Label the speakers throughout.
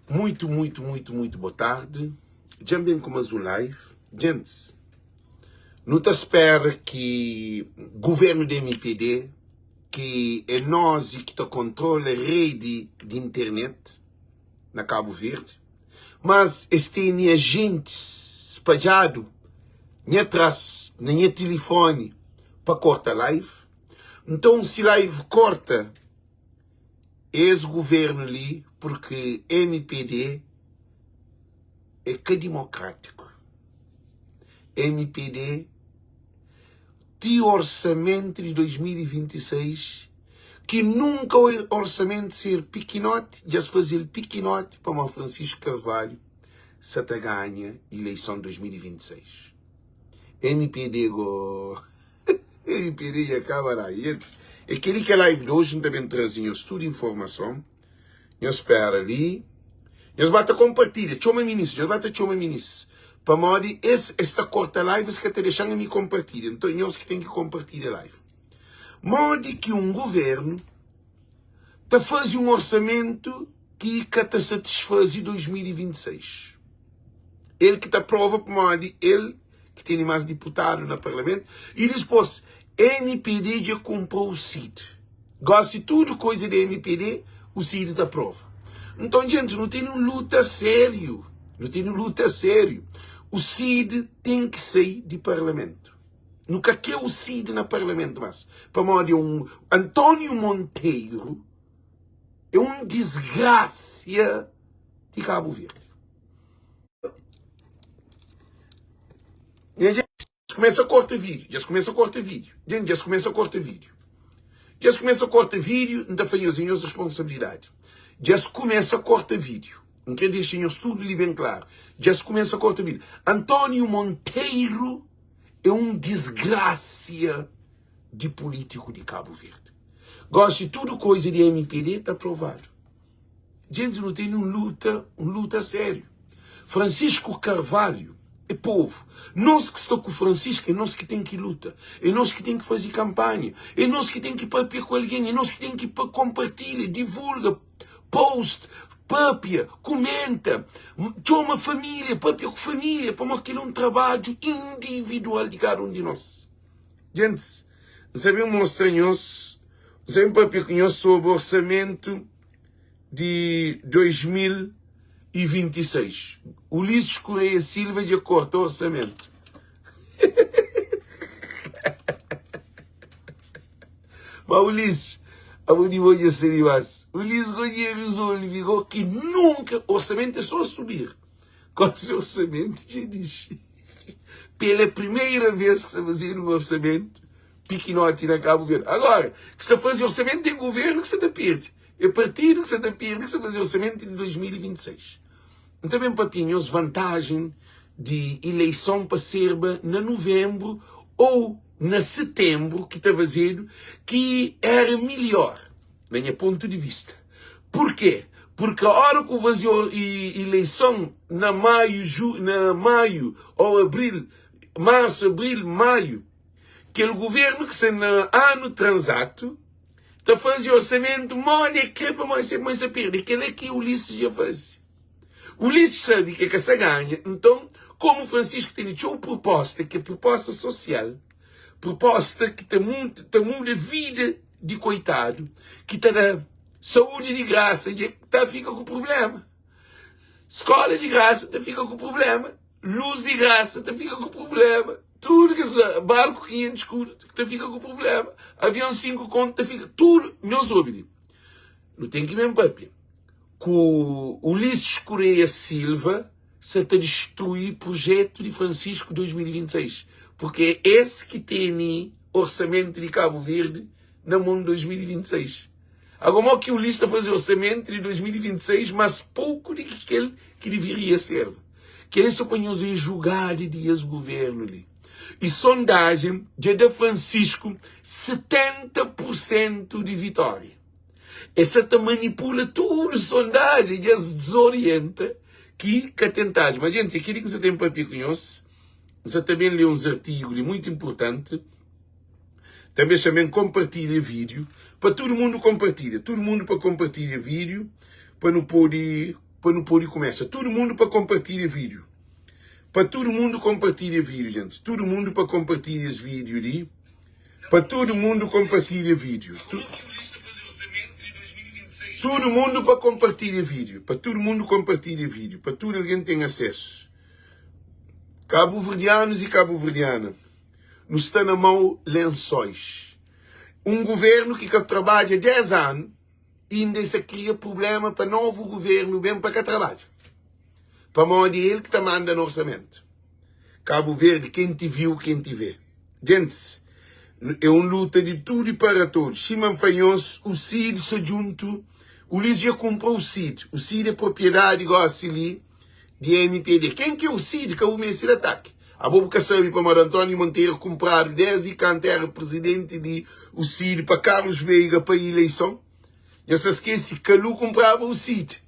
Speaker 1: Muito boa tarde. Já bem com mais um live. Gente, não te espera que o governo da MPD, que é nós que controla a rede de internet na Cabo Verde, mas tem agentes espalhados atrás, no telefone, para cortar live. Então, se live corta, esse governo ali, porque MPD é que democrático. MPD tem orçamento de 2026 que nunca o orçamento ser pequenote, já se fazia pequenote para o Francisco Carvalho, se te ganha eleição de 2026. MPD MPD acaba aí. É aquele que é live de hoje, também trazia tudo informação. Eu espero ali. Eles batem compartilha. Chama ministro. Eles batem chama ministro. Para modo, esta corta live que te deixando me compartilhar. Então, nós que tem que compartilhar a live. Modo que um governo te faz um orçamento que te satisfaz em 2026. Ele que te aprova, para modo, ele que tem mais deputados no parlamento. E depois, MPD já comprou o CID. Gosta de tudo coisa da MPD, o CID te aprova. Então, gente, não tem uma luta sério. Não tem uma luta sério. O CID tem que sair de parlamento. Nunca quer o CID no parlamento, mas para modo António Monteiro é uma desgraça de Cabo Verde. E a gente começa a cortar vídeo. Já começa a cortar vídeo. Gente, já começa a cortar vídeo. Já começa a cortar vídeo, não fazem as responsabilidades. Já se começa a cortar vídeo. Não quer deixar tudo ali bem claro. Já se começa a cortar vídeo. António Monteiro é um desgraça de político de Cabo Verde. Gosta de tudo coisa de MPD, está aprovado. Gente, não tem uma luta sério. Francisco Carvalho é povo. Nós que estamos com o Francisco, é nós que tem que lutar. É nós que tem que fazer campanha. É nós que tem que papiar com alguém. É nós que tem que compartilhar, divulga, post, papia, comenta. Chama família, papia com família. Para aquilo um trabalho individual de cada um de nós. Gente, sabemos mostrar-nos, sabemos papia com nós sobre o orçamento de 2026. Ulisses Correia Silva de acordo ao orçamento. Mas Ulisses, a Bonimoia Serivas, Ulisses Correia resolveu que nunca, orçamento é só subir. Com esse orçamento, já diz. Pela primeira vez que se fazia um orçamento, pequenote na Cabo Verde. Agora, que se fazia orçamento de governo, que se te perde. É partido que se te perde, que se fazia orçamento de 2026. Então, bem, papinhos, vantagem de eleição para Serba na novembro ou na setembro, que está fazendo, que era melhor, na minha ponto de vista. Por quê? Porque a hora que fazia eleição na maio ou abril, março, abril, maio, aquele governo que se no ano transato, está fazendo orçamento, olha, que para mais a perda, aquele é que o Ulisses já faz. O Ulisses sabe que se ganha. Então, como o Francisco tem uma proposta, que é proposta social, proposta que muda a vida de coitado, que está na saúde de graça, fica com problema. Escola de graça, fica com problema. Luz de graça, fica com problema. Tudo que se barco 500 escuro, fica com problema. Avião 5 conto, fica tudo. Não soube. Não tem que mesmo papel. Com o Ulisses Correia Silva se te destruir o projeto de Francisco 2026. Porque é esse que tem orçamento de Cabo Verde na mão de 2026. Agora que o Ulisses está a fazer orçamento de 2026, mas pouco de aquele que deveria ser. Que ele se apanhou em julgar de dias governo ali. E sondagem de Francisco, 70% de vitória. Essa te manipula tudo, sondagem, e as desorienta, que tentado. Mas, gente, aquilo que você tem para conhecer, você também lê uns artigos muito importantes, também compartilha vídeo, para todo mundo compartilha, todo mundo para compartilhar vídeo, para não poder para não pôr e começa. Todo mundo para compartilhar vídeo. Para todo mundo compartilhar vídeo, gente. Todo mundo para compartilhar esse vídeo ali. Para todo mundo compartilhar vídeo. Todo mundo para compartilhar vídeo. Para todo mundo compartilhar vídeo. Para todo alguém tem acesso. Cabo-verdianos e cabo-verdiana. Nos está na mão lençóis. Um governo que trabalha 10 anos ainda se cria problema para novo governo bem para que trabalha. Para modo ele que está mandando no orçamento. Cabo Verde, quem te viu, quem te vê. Gente, é uma luta de tudo e para todos. Simão Fanhos, o CID se junto. O Luís já comprou o CID. O CID é propriedade, igual ali, de MPD. Quem que é o CID? Que é o Messi de ataque. A boca sabe para Mário António Monteiro comprar 10 e cantar presidente de o CID para Carlos Veiga para a eleição. Já se esquece que Lu comprava o CID.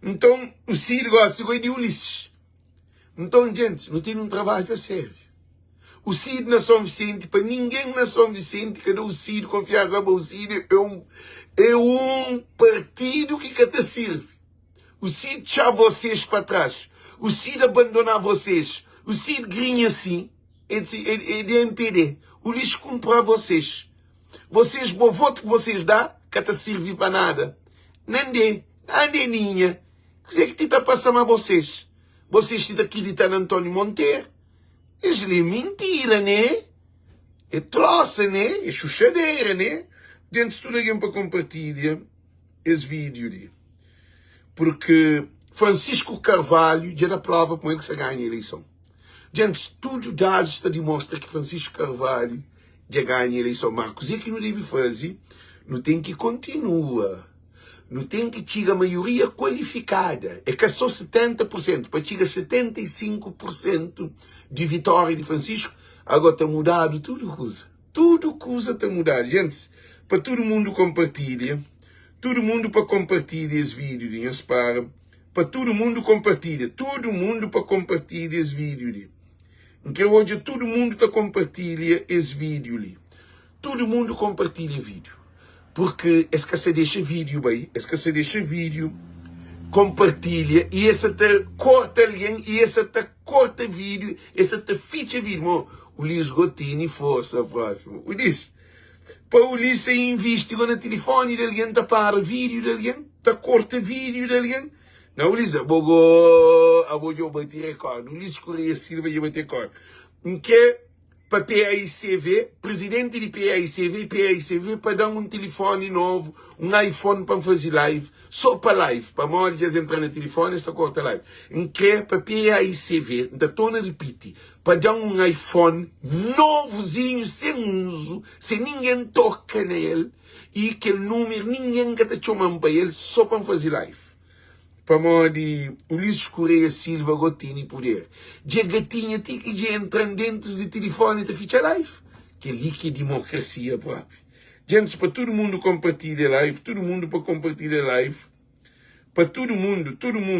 Speaker 1: Então, o CID gosta de Ulisses. Então, gente, não tem um trabalho a sério. O CID não é São Vicente, para ninguém na São Vicente que dá o CID confiança, o CID é um partido que te serve. O CID deixa vocês para trás. O CID abandonar vocês. O CID grinha assim, é de MPD. O lixo compra vocês. Vocês, o voto que vocês dão, que te serve para nada. Não dê, ninha. Quer dizer que está passando a vocês. Vocês estão acreditando em António Monteiro. Isso é mentira, né? É troça, né? É chuchadeira, né? Dentro de tudo alguém para compartilhar esse vídeo ali. Porque Francisco Carvalho já dá prova com ele que se ganha a eleição. Gente, tudo dados está demonstra que Francisco Carvalho já ganha a eleição. Marcos, e que não deve fazer? Não tem que continuar. Não tem que tirar a maioria qualificada. É que é só 70%. Para tirar 75% de vitória de Francisco, agora está mudado tudo coisa. Tudo coisa está mudado. Gente, para todo mundo compartilha. Todo mundo para compartilhar esse vídeo. Para todo mundo compartilha. Todo mundo para compartilhar esse vídeo ali. Porque hoje todo mundo está compartilhando esse vídeo ali. Todo mundo compartilha vídeo. Porque esse que você deixa vídeo bem, esse que você deixa vídeo, compartilha, e esse te corta alguém, e esse te corta vídeo, esse te ficha vídeo. O Luís Gotini, força, próximo. O Luís, para o Luís se investe no telefone de alguém, está para vídeo de alguém, está corta vídeo de alguém. Não, o Luís, eu bater recorde. O Luís Correia Silva ia bater recorde. Que para PAICV, presidente de PAICV para dar um telefone novo, um iPhone para fazer live, só para live, para mal de entrar no telefone, esta corta live. Que para PAICV, então torna repite, para dar um iPhone novozinho, sem uso, sem ninguém toca nele, e aquele número, ninguém que te chama para ele, só para fazer live. Para modo de Ulisses Correia Silva Gotini poder. De gatinha que já entram dentro do telefone e ficha live. Que ali que é democracia própria. Gente, para todo mundo compartilhar live, todo mundo para compartilhar live. Para todo mundo,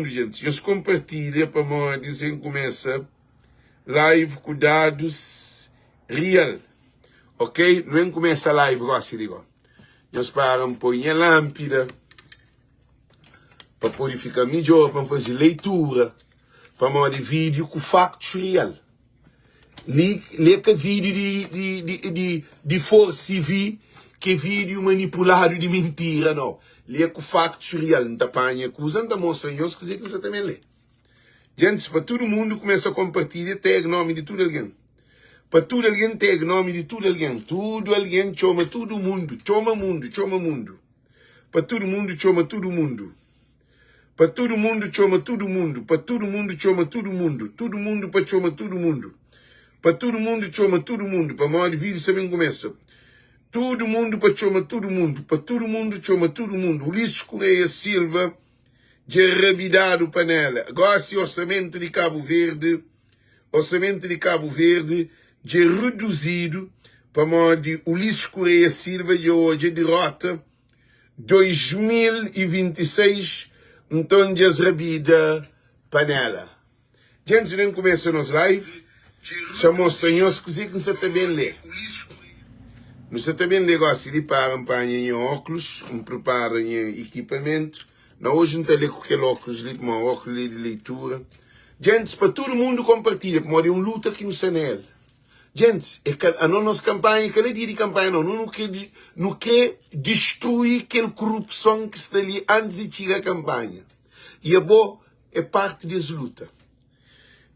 Speaker 1: gente. Eles compartilham para modo de dizer começa live com dados real. Ok? Não é começa a live, gosta de igual. Eles param, põem a lâmpada. Para poder ficar melhor, para fazer leitura, para mandar vídeo com factos real. Lê que vídeo de força civil, que vídeo manipulado de mentira, não. Lê com factos real, não está apanha coisa, não está mostrando, eu quiser que você também lê. Gente, para todo mundo começa a compartilhar, tag nome de tudo alguém. Para tudo alguém, tag nome de tudo alguém. Tudo alguém, chama todo mundo, chama mundo. Para todo mundo, chama todo mundo. Para todo mundo, chama todo mundo. Para todo mundo, chama todo mundo. Todo mundo para chama todo mundo. Para todo mundo, chama todo mundo. Para maior vídeo, também começa. Todo mundo para chama todo mundo. Para todo mundo, chama todo mundo. Ulisses Correia Silva, de rabidado panela. Agora, esse orçamento de Cabo Verde, de reduzido, para maior de Ulisses Correia Silva, de hoje, derrota 2026. Então, dias rabida panela. Gente, não começa nos live. Chamou-se senhores que você também lê. Você também negócio de para em óculos, prepara em equipamento. Não, hoje não tem com aquele óculos ali, uma óculos de leitura. Gente, para todo mundo compartilha, porque é uma luta aqui no CNL. Gente, a nossa campanha, aquele dia de campanha, não quer destruir aquela corrupção que está ali antes de chegar a campanha. E é parte dessa luta.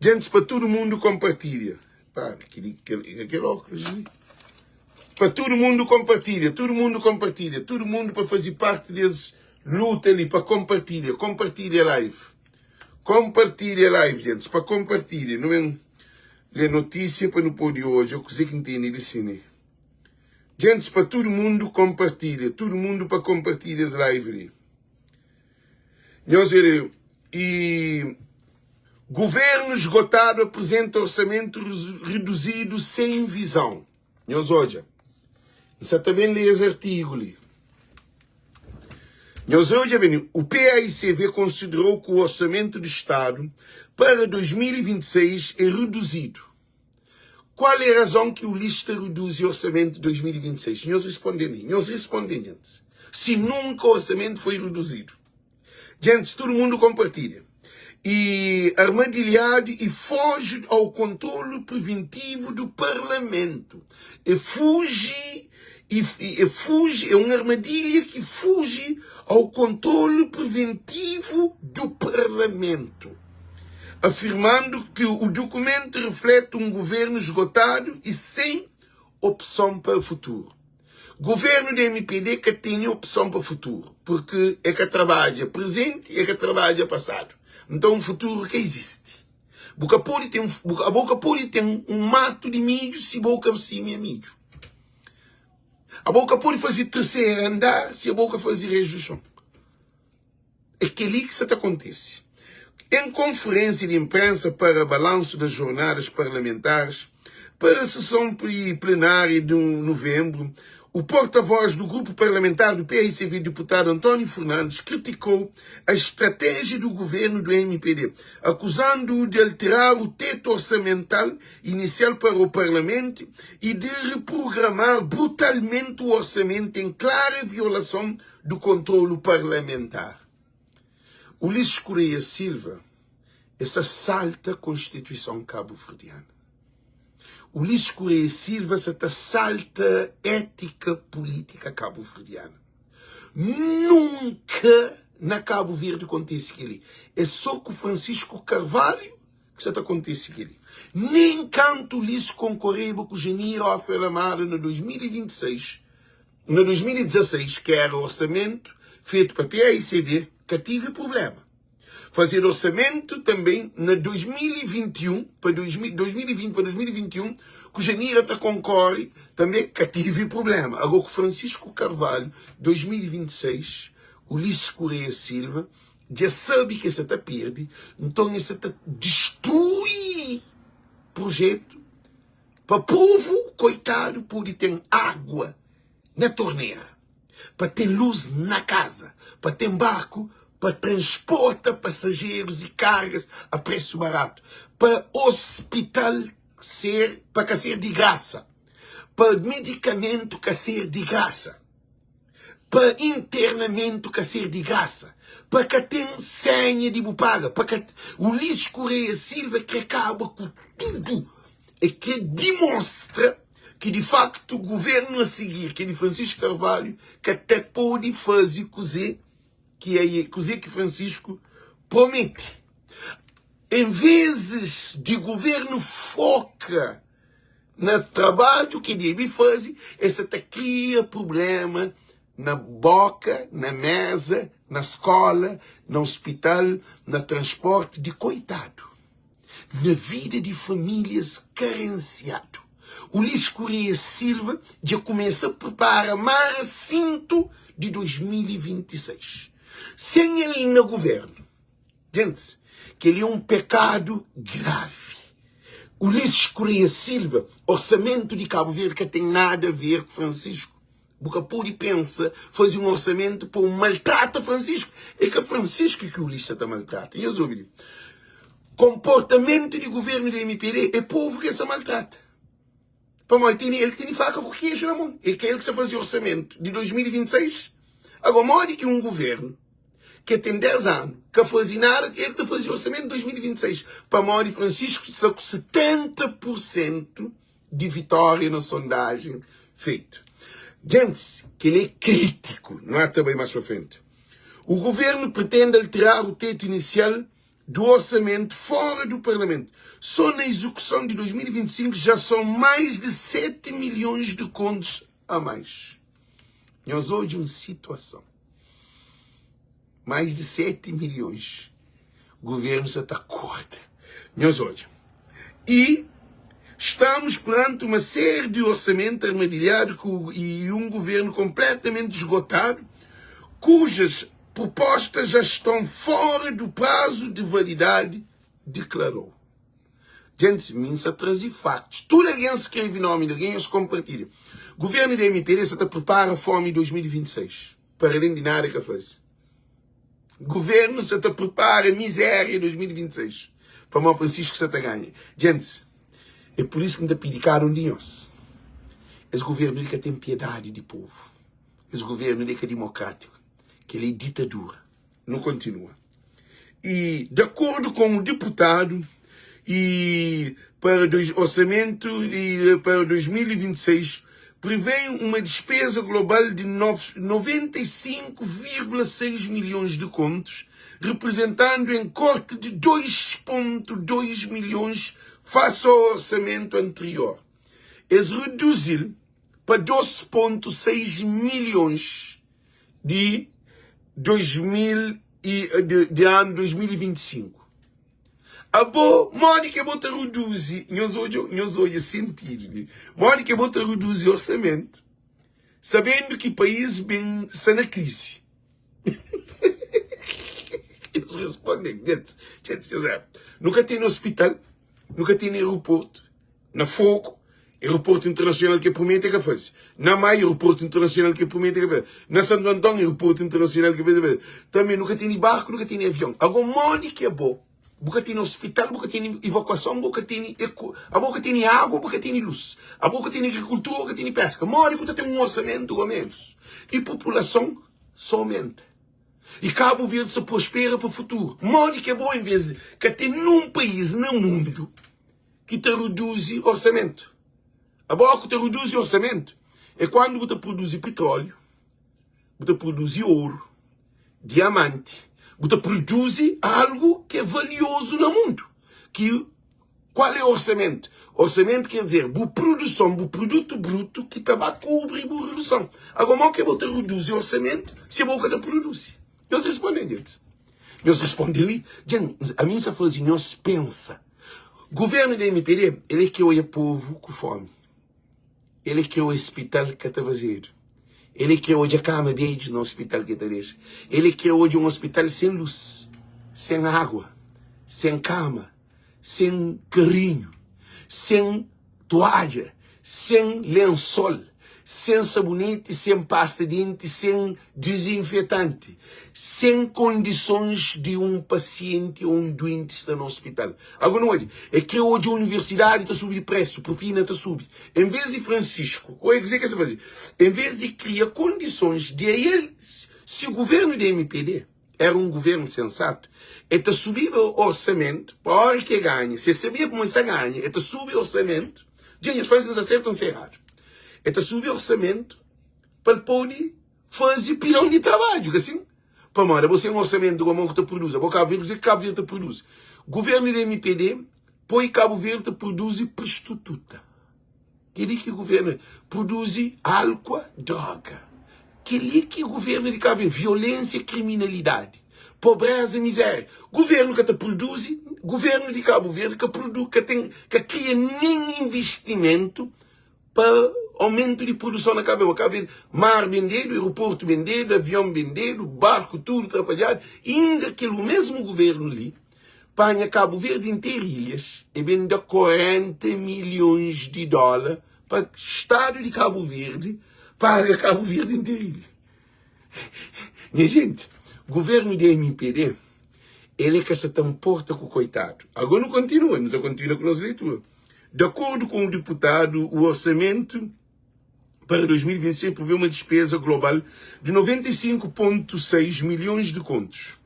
Speaker 1: Gente, para todo mundo compartilha. Pá, aquele óculos ali. Para todo mundo compartilha, todo mundo para fazer parte dessa luta ali, para compartilha a live. Compartilha a live, gente, para compartilhar. Não é a notícia para não pôr hoje, eu sei que entende de cine. Gente, para todo mundo compartilha, todo mundo para compartilhar as lives. E governo esgotado apresenta orçamento reduzido sem visão. Nós hoje, isso também lê esse artigo ali. Nós hoje, o PAICV considerou que o orçamento do Estado para 2026 é reduzido. Qual é a razão que o lista reduz o orçamento de 2026? Nós respondemos, gente. Se nunca o orçamento foi reduzido. Gente, todo mundo compartilha. E armadilhado e foge ao controle preventivo do Parlamento. É uma armadilha que foge ao controle preventivo do Parlamento, afirmando que o documento reflete um governo esgotado e sem opção para o futuro. Governo da MPD que tem opção para o futuro, porque é que trabalha presente e é que trabalha passado. Então, um futuro que existe. A boca pode ter um mato de milho se a boca cima é milho. A boca pode fazer terceiro andar se a boca fazer resto do chão. É aquilo que isso acontece. Em conferência de imprensa para balanço das jornadas parlamentares, para a sessão plenária de novembro, o porta-voz do grupo parlamentar do PAICV, deputado António Fernandes, criticou a estratégia do governo do MPD, acusando-o de alterar o teto orçamental inicial para o Parlamento e de reprogramar brutalmente o orçamento em clara violação do controle parlamentar. Ulisses Correia Silva, essa salta a Constituição cabo-verdiana. Ulisses Correia Silva, essa salta ética política cabo-verdiana. Nunca na Cabo Verde acontece aquilo. É só com Francisco Carvalho que isso acontece aquilo. Nem canto Ulisses concorreu com o Genir Rafael Amaro no 2026, no 2016, que era o orçamento feito para a PAICV, que tive problema. Fazer orçamento também na 2021, para 2020 para 2021, que o Janira concorre, também que tive problema. Agora com Francisco Carvalho, 2026, Ulisses Correia Silva, já sabe que essa está perde, então essa está destrói projeto para o povo, coitado, poder ter água na torneira, para ter luz na casa, para ter barco, para transportar passageiros e cargas a preço barato, para hospital para ser de graça, para medicamento ser de graça, para internamento ser de graça, para que tem senha de bupaga, para que o Ulisses Correia Silva que acaba com tudo e que demonstra que de facto o governo a seguir, que é de Francisco Carvalho, que até pode fazer cozer que Francisco promete. Em vezes de governo foca no trabalho que deve fazer, essa te cria problema na boca, na mesa, na escola, no hospital, no transporte de coitado, na vida de famílias carenciadas. Ulisses Correia Silva já começa a preparar mais cinto de 2026. Sem ele no governo, gente, que ele é um pecado grave. Ulisses Correia Silva, orçamento de Cabo Verde que tem nada a ver com Francisco. Boca pura e pensa, fazer um orçamento para um maltrata Francisco. É que Francisco que o Ulisses está maltrata. E eu ouvi. Comportamento de governo da MPD é povo que se maltrata. Para mim, ele que tem faca com queijo na mão. É que ele que se fazia orçamento de 2026. Agora, mora que um governo que tem 10 anos, que fazia nada, ele está fazendo orçamento de 2026. Para Mauri Francisco, está com 70% de vitória na sondagem feito. Gente, que ele é crítico, não há também mais para frente. O governo pretende alterar o teto inicial do orçamento fora do Parlamento. Só na execução de 2025 já são mais de 7 milhões de contos a mais. Nós hoje uma situação. Mais de 7 milhões. O governo se está corta. Nós hoje. E estamos perante uma série de orçamento armadilhado e um governo completamente esgotado, cujas propostas já estão fora do prazo de validade, declarou. Gente, minha trazer factos. Tudo alguém escreve nome, alguém os compartilha. O governo da MPD se prepara a fome em 2026. Para além de nada que faz. O governo se prepara a miséria em 2026. Para o Francisco se ganha. Gente, é por isso que me pediram de nós. Esse governo que tem piedade de povo. Esse governo que é democrático. Que ele é ditadura. Não continua. E, de acordo com o deputado, e para o orçamento e para 2026, prevê uma despesa global de 95,6 milhões de contos, representando em corte de 2,2 milhões face ao orçamento anterior. Eles reduziram para 12,6 milhões de ano 2025. A boa, mora que bota reduzir, nós hoje sentido, mora que bota reduzir orçamento, sabendo que o país bem está na crise. Eles respondem, gente, nunca tem no hospital, nunca tem no aeroporto, na fogo, aeroporto internacional que promete que faz. Na Maia, aeroporto internacional que promete que faz. Na Santo Antônio, aeroporto internacional que faz. Também nunca tem barco, nunca tem avião. Agora, mora que é bom. Nunca tem hospital, nunca tem evacuação, nunca tem água, nunca tem luz. A boca tem agricultura, nunca tem pesca. Mora que tem um orçamento a menos. E a população só aumenta. E Cabo Verde se prospera para o futuro. Mora que é bom em vez de que tem num país no mundo que te reduz orçamento. A boca que te reduz orçamento é quando você produz petróleo, você produz ouro, diamante, você produz algo que é valioso no mundo. Qual é o orçamento? Orçamento quer dizer, boa produção, bom produto bruto que está cobrir a redução. Agora, como é que você reduz o orçamento se a boca te produz? Eles respondem, gente. Eles respondem, gente, a minha fase não se pensa. O governo da MPD, ele quer o povo com fome. Ele quer o hospital que está vazio. Ele quer hoje a cama beijo no hospital que está deixa. Ele quer hoje um hospital sem luz, sem água, sem cama, sem carinho, sem toalha, sem lençol, sem sabonete, sem pasta de dente, sem desinfetante, sem condições de um paciente ou um doente estar no hospital. Agora não é que hoje a universidade está subindo preço, a propina está subindo. Em vez de Francisco, ou é dizer que se fazer, em vez de criar condições de ele, se o governo da MPD era um governo sensato, está subir o orçamento, para a hora que ganha, se sabia como se ganha, está subir o orçamento, gente, as coisas acertam-se errado. Está subir o orçamento para poder fazer pilão de trabalho, assim. Para mora, você é um orçamento do amor que te produz, a Cabo Verde te produz. O governo da MPD põe Cabo Verde produz prostituta. Que o governo produz álcool, droga. Que o governo de Cabo Verde, violência e criminalidade. Pobreza e miséria. Governo que te produz, governo de Cabo Verde que cria nem investimento para aumento de produção na Cabo Verde. Mar vendido, aeroporto vendido, avião vendido, barco tudo atrapalhado. Ainda que o mesmo governo ali panha Cabo Verde inteiro ilhas e vende 40 milhões de dólares para o Estado de Cabo Verde, paga Cabo Verde inteiro ilha. Minha gente, o governo da MPD, ele é que se comporta com o coitado. Agora não continua com as leituras. De acordo com o deputado, o orçamento para 2026 prevê uma despesa global de 95,6 milhões de contos.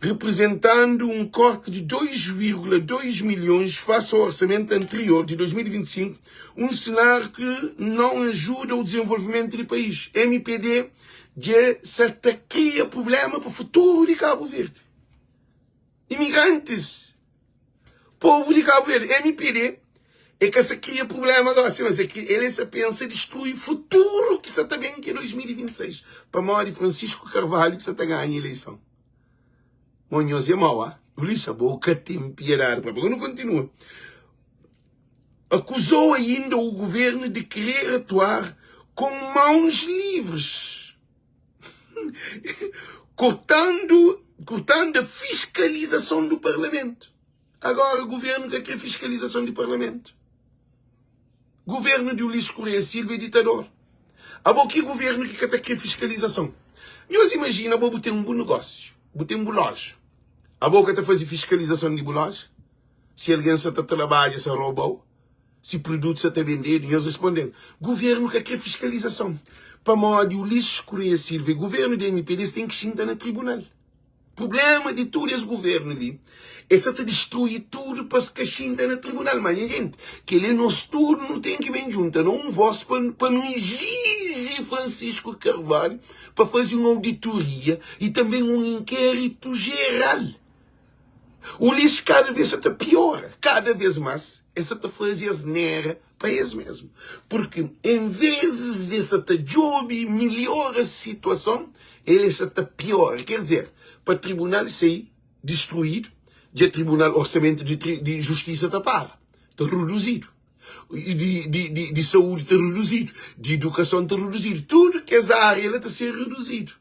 Speaker 1: representando um corte de 2,2 milhões face ao orçamento anterior de 2025, um cenário que não ajuda o desenvolvimento do país. MPD já cria problema para o futuro de Cabo Verde. Imigrantes, povo de Cabo Verde, MPD, é que se cria problema agora, mas é que ele se pensa em destruir o futuro que se está ganhando em 2026. Para a de Francisco Carvalho que se está ganhando a eleição. Monhos é mau, o lixo, a boca tem piedade. Agora não continua. Acusou ainda o governo de querer atuar com mãos livres, cortando a fiscalização do Parlamento. Agora o governo quer a fiscalização do Parlamento. Governo de Ulisses Correia Silva é ditador. Que governo que quer a fiscalização? Nós imagina, vou ter um bom negócio, vou ter um bom loja. A boca está a fazer fiscalização de loja? Se alguém está a trabalhar, se roubou? Se produto está a vender? Nós respondemos, governo quer a fiscalização. Para modo de Ulisses Correia Silva, o governo da MPD tem que sentar no tribunal. Problema de todo esse governo ali é se destruir tudo para se cachinta no tribunal. Mas, gente, que ele nosso turno não tem que vir junto, não um vosso para não exigir Francisco Carvalho para fazer uma auditoria e também um inquérito geral. O lixo cada vez está pior, cada vez mais, essa está fazer asneira para eles mesmo. Porque em vez de essa job melhora a situação, ele está pior. Quer dizer, para o tribunal ser destruído, já tribunal orçamento de justiça está reduzido. De saúde está reduzido, de educação está reduzido. Tudo que essa área está a ser reduzido.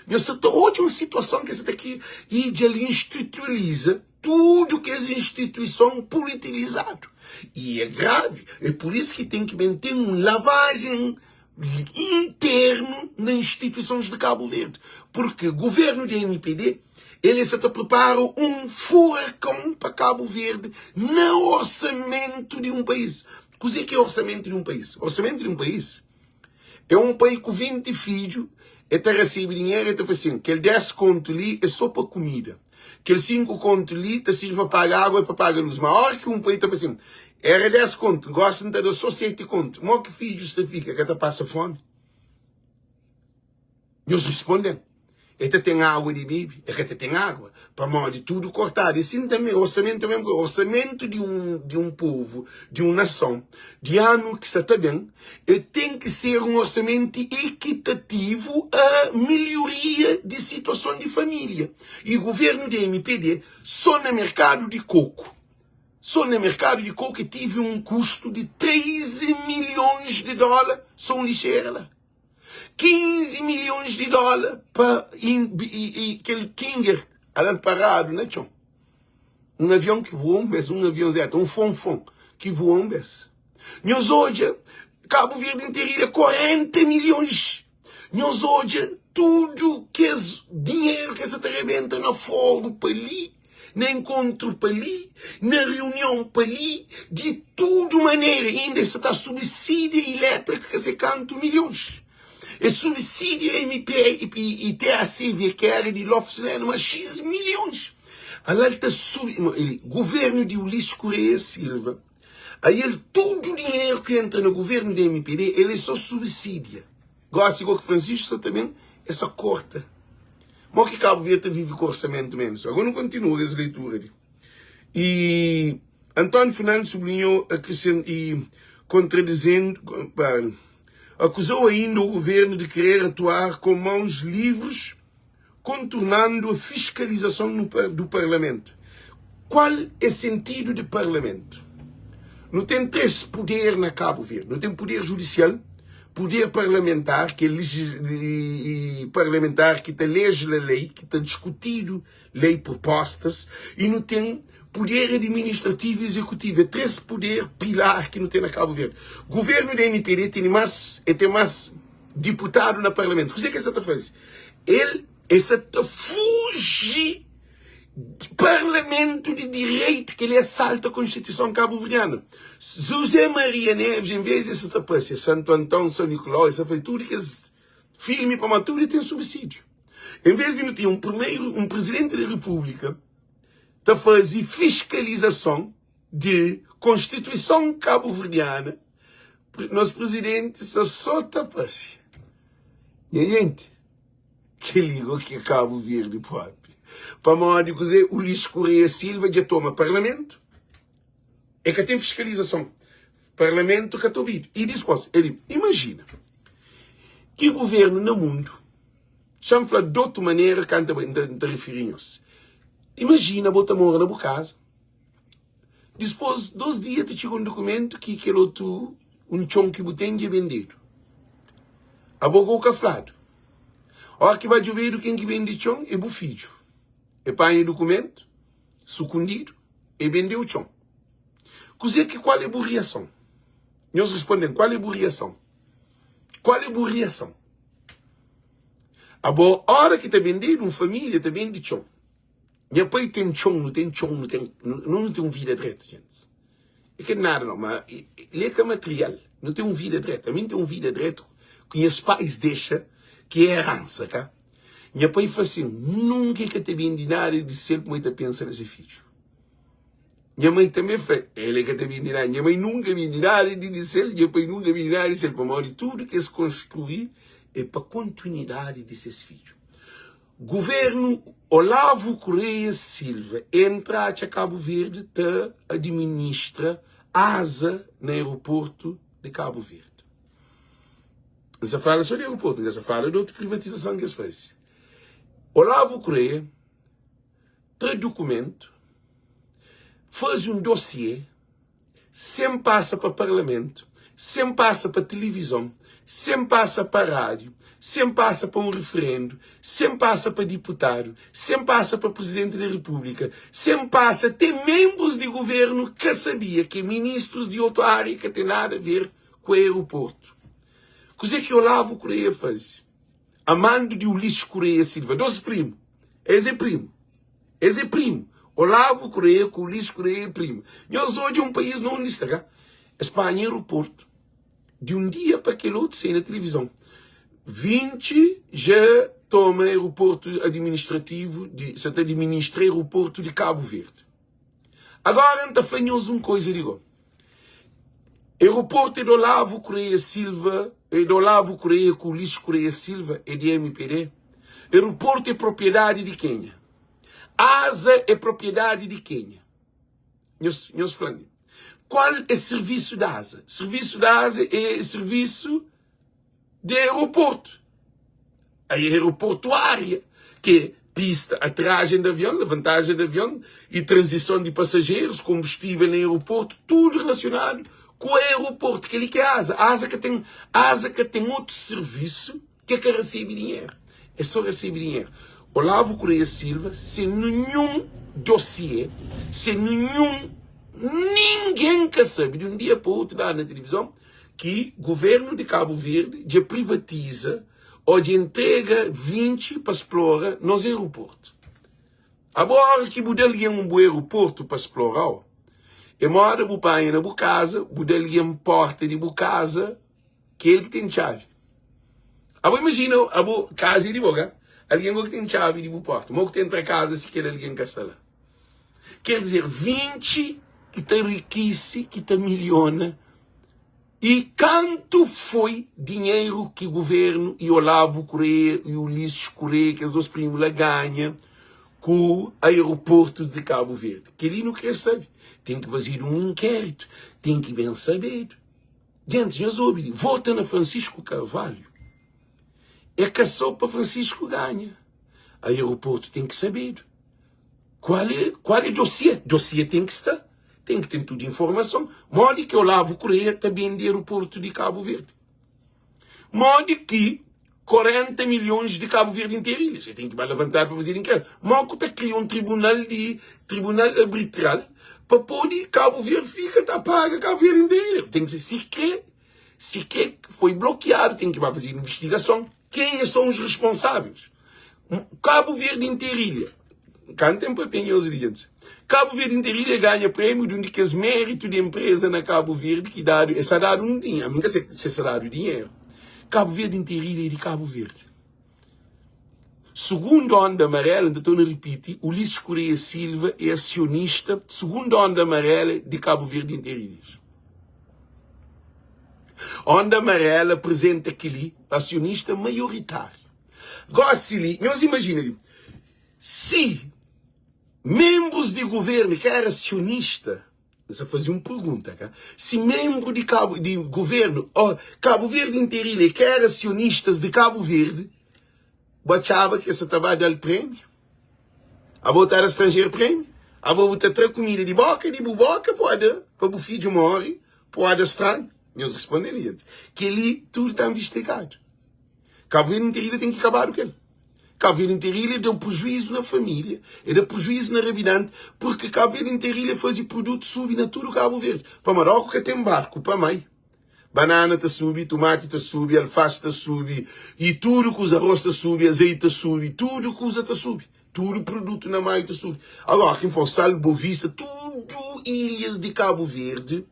Speaker 1: Mas hoje é uma situação que está aqui e ele institucionaliza tudo que é instituição politizado. E é grave. É por isso que tem que manter uma lavagem interno nas instituições de Cabo Verde. Porque o governo da MPD, ele se prepara um furacão para Cabo Verde no orçamento de um país. O que é orçamento de um país? Orçamento de um país é um país com 20 filhos, está recebe dinheiro e está assim, aquele 10 conto ali é só para comida. Aquele 5 conto ali está serve para pagar água e para pagar luz. Mas a hora que um país está assim, era 10 conto, gosta de dar só 7 conto. Mas que filho justifica que está passa fome? Eles respondem. Este tem água de bibi, este tem água. Para modo de tudo cortado. E assim também, orçamento de um povo, de uma nação, de ano que está bem, tem que ser um orçamento equitativo à melhoria de situação de família. E o governo da MPD, só no mercado de coco. Só no mercado de coco tive um custo de 13 milhões de dólares, são lixeira. 15 milhões de dólares para aquele Kinger ali parado, né, tchau? Um avião que voa um avião zero, um fonfon que voa Nós hoje, Cabo Verde inteiro, 40 milhões. Nós hoje, tudo que é dinheiro que se arrebenta na fórum para ali, no encontro para ali, na reunião para ali, de tudo maneira, ainda se está subsídio elétrico que se canta milhões. E subsídio MP e TACV, que era de Lofsleno, mas X milhões. Aí está governo de Ulisses Correia Silva. Aí todo o dinheiro que entra no governo da MPD, ele só subsídia. Gosta igual que Francisco também, é só corta. Mas que Cabo Verde vive com orçamento menos. Agora não continua essa leitura ali. E Antônio Fernandes sublinhou e contradizendo, acusou ainda o governo de querer atuar com mãos livres, contornando a fiscalização do Parlamento. Qual é o sentido do Parlamento? Não tem 3 poderes na Cabo Verde. Não tem poder judicial, poder parlamentar, que é parlamentar que está legisla a lei, que está discutido lei propostas, e não tem poder administrativo e executivo. É 3 poderes pilar que não tem na Cabo Verde. O governo da MPD tem mais deputado no Parlamento. O que é que essa está fazendo? Ele está fugir do Parlamento de direito que ele assalta a Constituição cabo-verdiana. José Maria Neves, em vez de essa tapância, Santo Antão, São Nicolau, essa foi tudo que filme para matura tem subsídio. Em vez de não ter um presidente da República, está a fazer fiscalização de Constituição cabo-verdiana, nosso presidente só está a e a gente que liga que é Cabo Verde pode. Para mal dizer, o Luís Correia Silva já toma Parlamento, é que tem fiscalização. Parlamento que está ouvido. E diz coisa, ele imagina que governo no mundo, chama falar de outra maneira que anda referimos. Imagina, bota mora na boa casa. Depois, 2 dias, te chega um documento que aquele outro, um chão que você tem de vendido. A boca o caflado. A hora que vai chover, quem que vende chão é o filho. E põe o documento, sucundido, e vende o chão. Qual é a reação? Nós respondemos, qual é a reação? Qual é a reação? A boa hora que está vendendo, uma família está vendendo chão. E depois tem chão, não tem vida direta, gente. É que nada, não, mas é material. Não tem vida direta. A mim tem vida direta que os pais deixam, que é herança, tá? E depois fala assim, nunca que te vende nada de ser como te pensa nesse filho. Minha mãe também fala, ele que te vende nada. Minha mãe nunca vende nada de dizer, e depois nunca vende nada de ser para morrer. Tudo que se construir é para a continuidade desses filhos. Governo Olavo Correia Silva entra a Cabo Verde e administra asa no aeroporto de Cabo Verde. Não se fala só de aeroporto, não se fala de outra privatização que se faz. Olavo Correia traz documento, faz um dossiê, sempre passa para o Parlamento, sempre passa para a televisão, sempre passa para a rádio, sempre passa para um referendo, sempre passa para deputado, sempre passa para presidente da República, sempre passa até membros de governo que sabia que ministros de outra área que tem nada a ver com o aeroporto. Coisa que Olavo Correia faz? Amando de Ulisses Correia Silva, 12 primo. Esse é primo. Esse é primo. Olavo Correia com Ulisses Correia é primo. Nós hoje um país não lista, cá. Espanha aeroporto. De um dia para aquele outro, sem na televisão. 20 já toma aeroporto administrativo, se administra aeroporto de Cabo Verde. Agora, está fanhoso uma coisa, digo. Aeroporto é do Olavo Correia Silva, é do Olavo Correia com Ulisses Correia Silva, é de MPD. Aeroporto é propriedade de Quênia. Asa é propriedade de Quênia. Nós falamos. Qual é o serviço da Asa? O serviço da Asa é serviço de aeroporto. A aeroportuária, que é pista, aterragem de avião, levantagem de avião e transição de passageiros, combustível no aeroporto, tudo relacionado com o aeroporto, que ele que é a Asa que tem outro serviço que recebe dinheiro. É só receber dinheiro. Olavo Correia Silva, sem nenhum dossiê, sem ninguém que sabe, de um dia para o outro lá na televisão, que o governo de Cabo Verde já privatiza ou de entrega 20 para explorar nos aeroportos. Agora que o dele é um bom aeroporto para explorar, e mora o pai na boa casa, o dele é uma porta de boa casa, que ele que tem chave. Agora imagina a boa casa de boa, alguém que tem chave de boa porta, mas que entra a casa se quer alguém que está lá. Quer dizer, 20 que está riquice, que está milhona. E quanto foi dinheiro que o governo e Olavo Correia e Ulisses Correia, que os dois primos lá ganham, com o aeroporto de Cabo Verde? Que ele não quer saber. Tem que fazer um inquérito. Tem que bem saber. Gente, nós ouvimos. Vota na Francisco Carvalho. É que só para Francisco ganha. O aeroporto tem que saber. Qual é o dossiê? Dossiê tem que estar. Tem que ter tudo informação. Mode que Olavo Correia também de aeroporto de Cabo Verde. Mode que 40 milhões de Cabo Verde inteirinho. Você tem que levantar para fazer inquérito. Moco está criando um tribunal arbitral para poder Cabo Verde fica, tá paga Cabo Verde inteirinho. Tem que ser, se quer foi bloqueado, tem que fazer investigação. Quem são os responsáveis? Cabo Verde inteirinho. Cantem para penhos diante. Cabo Verde inteirinho ganha prêmio de um dos méritos de empresa na Cabo Verde que dá, é dado um dinheiro. A mim se é dado dinheiro. Cabo Verde inteirinho é de Cabo Verde. Segundo Onda Amarela, ainda estou a repetir, Ulisses Correia Silva é acionista, segundo Onda Amarela, de Cabo Verde Interilhas. Onda Amarela apresenta aquele acionista maioritário. Goste-lhe, mas imaginem, se membros de governo que era acionista, você fazia uma pergunta, cara. Se membro de governo, Cabo Verde Interilha, que era acionistas de Cabo Verde, achava que essa estava a dar prêmio, a botar estrangeiro prêmio, a botar comida de boca, de buboca, pode, para o filho morre, pode estranho. Meus responderiam que ali tudo está investigado. Cabo Verde Interilha tem que acabar o que ele. Cabo Verde Interilha deu prejuízo na família, deu prejuízo na rabidante, porque Cabo Verde Interilha fazia produto subir na tudo Cabo Verde. Para Marrocos que tem barco, para mãe. Banana te sube, tomate te sube, alface te sube, e tudo que os arroz te sube, azeite te sube, tudo que usa te sube. Tudo produto na mãe te sube. Agora, quem for sal, bovista, tudo ilhas de Cabo Verde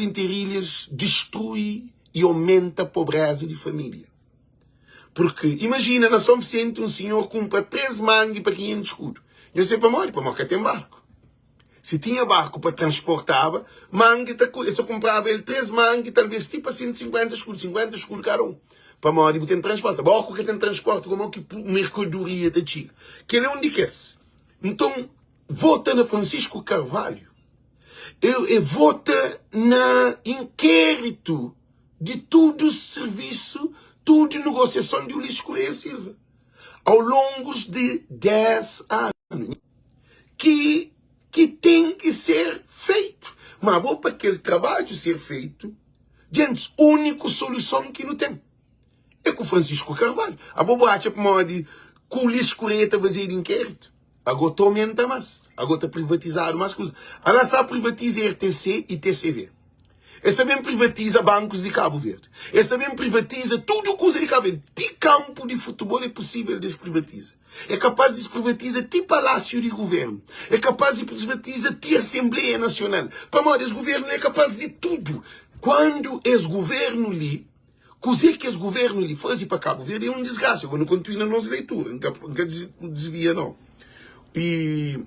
Speaker 1: Interilhas destrui e aumenta a pobreza de família. Porque, imagina, na São Vicente, um senhor compra 3 mangue para 500 escudos. Eu sei para morrer que tem barco. Se tinha barco para transportava, mangue, eu só comprava ele 3 mangue, talvez tipo a 150 escudos, 50 escudos cada um. Para morrer, tem transporte. Barco que tem transporte, como que mercadoria da China. Que ele é onde quer. Então, vota na Francisco Carvalho. Eu vota na inquérito de tudo o serviço, tudo negociação de Ulisses Correia Silva. Ao longo de 10 anos. Que tem que ser feito. Mas para aquele trabalho ser feito, gente, a única solução que não tem é com Francisco Carvalho. A boba acha que o Ulisses Correia está fazendo inquérito. Agora está aumentando mais. Agora está privatizado mais coisas. Ela está a privatizar RTC e TCV. Eles também privatiza bancos de Cabo Verde. Eles também privatiza tudo o que usa de Cabo Verde. De campo de futebol é possível desprivatiza. É capaz de desprivatiza de palácio de governo. É capaz de desprivatiza de Assembleia Nacional. Para nós, esse governo é capaz de tudo. Quando esse governo ali, coisa que esse governo ali faz para Cabo Verde é um desgraça. Eu não continuo na nossa leitura. Nunca desvia, não. E,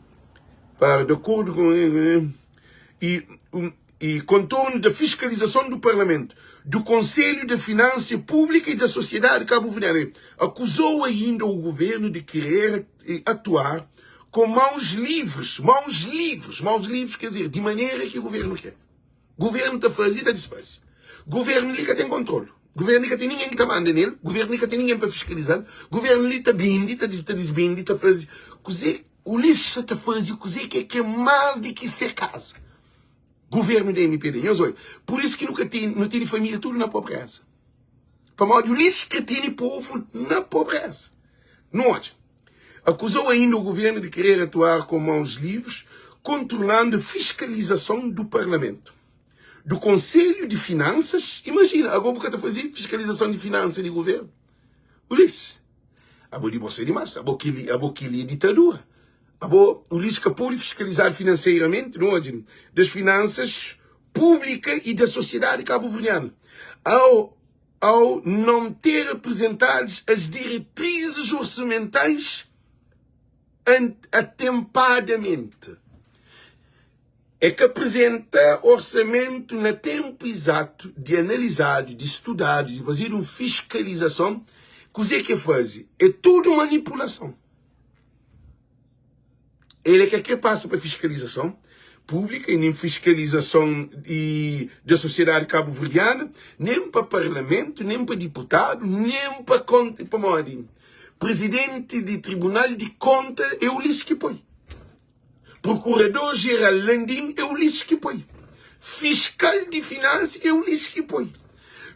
Speaker 1: de acordo com... E contorno da fiscalização do Parlamento, do Conselho de Finanças Pública e da sociedade cabo-verdiana, acusou ainda o governo de querer atuar com mãos livres, quer dizer, de maneira que o governo quer. O governo está fazendo a despesa. O governo ali que tem controle. O governo ali que tem ninguém que está mandando nele. O governo ali que tem ninguém para fiscalizar. O governo ali está bindi, está desbindi, está fazendo. O lixo está fazendo coisa que é mais do que ser casa. Governo da MPD. Por isso que não tem família, tudo na pobreza. Para modo, o lixo que tem povo na pobreza. Não. Acusou ainda o governo de querer atuar com mãos livres, controlando a fiscalização do Parlamento. Do Conselho de Finanças, imagina, agora porque está fazendo fiscalização de finanças de governo. O lixo. A boa de você demais. A boa que ele é ditadura. O Ulisses que pode fiscalizar financeiramente, não é? Das finanças públicas e da sociedade cabo-verdiana. Ao não ter apresentadas as diretrizes orçamentais atempadamente. É que apresenta orçamento no tempo exato de analisar, de estudar, de fazer uma fiscalização. O que faz? É tudo manipulação. Ele é que passa para fiscalização pública e nem fiscalização da sociedade cabo-verdiana, nem para parlamento, nem para deputado, nem para presidente de tribunal de conta é o Ulisses que põe. Procurador-geral Landim é o Ulisses que põe. Fiscal de finanças é o Ulisses que põe.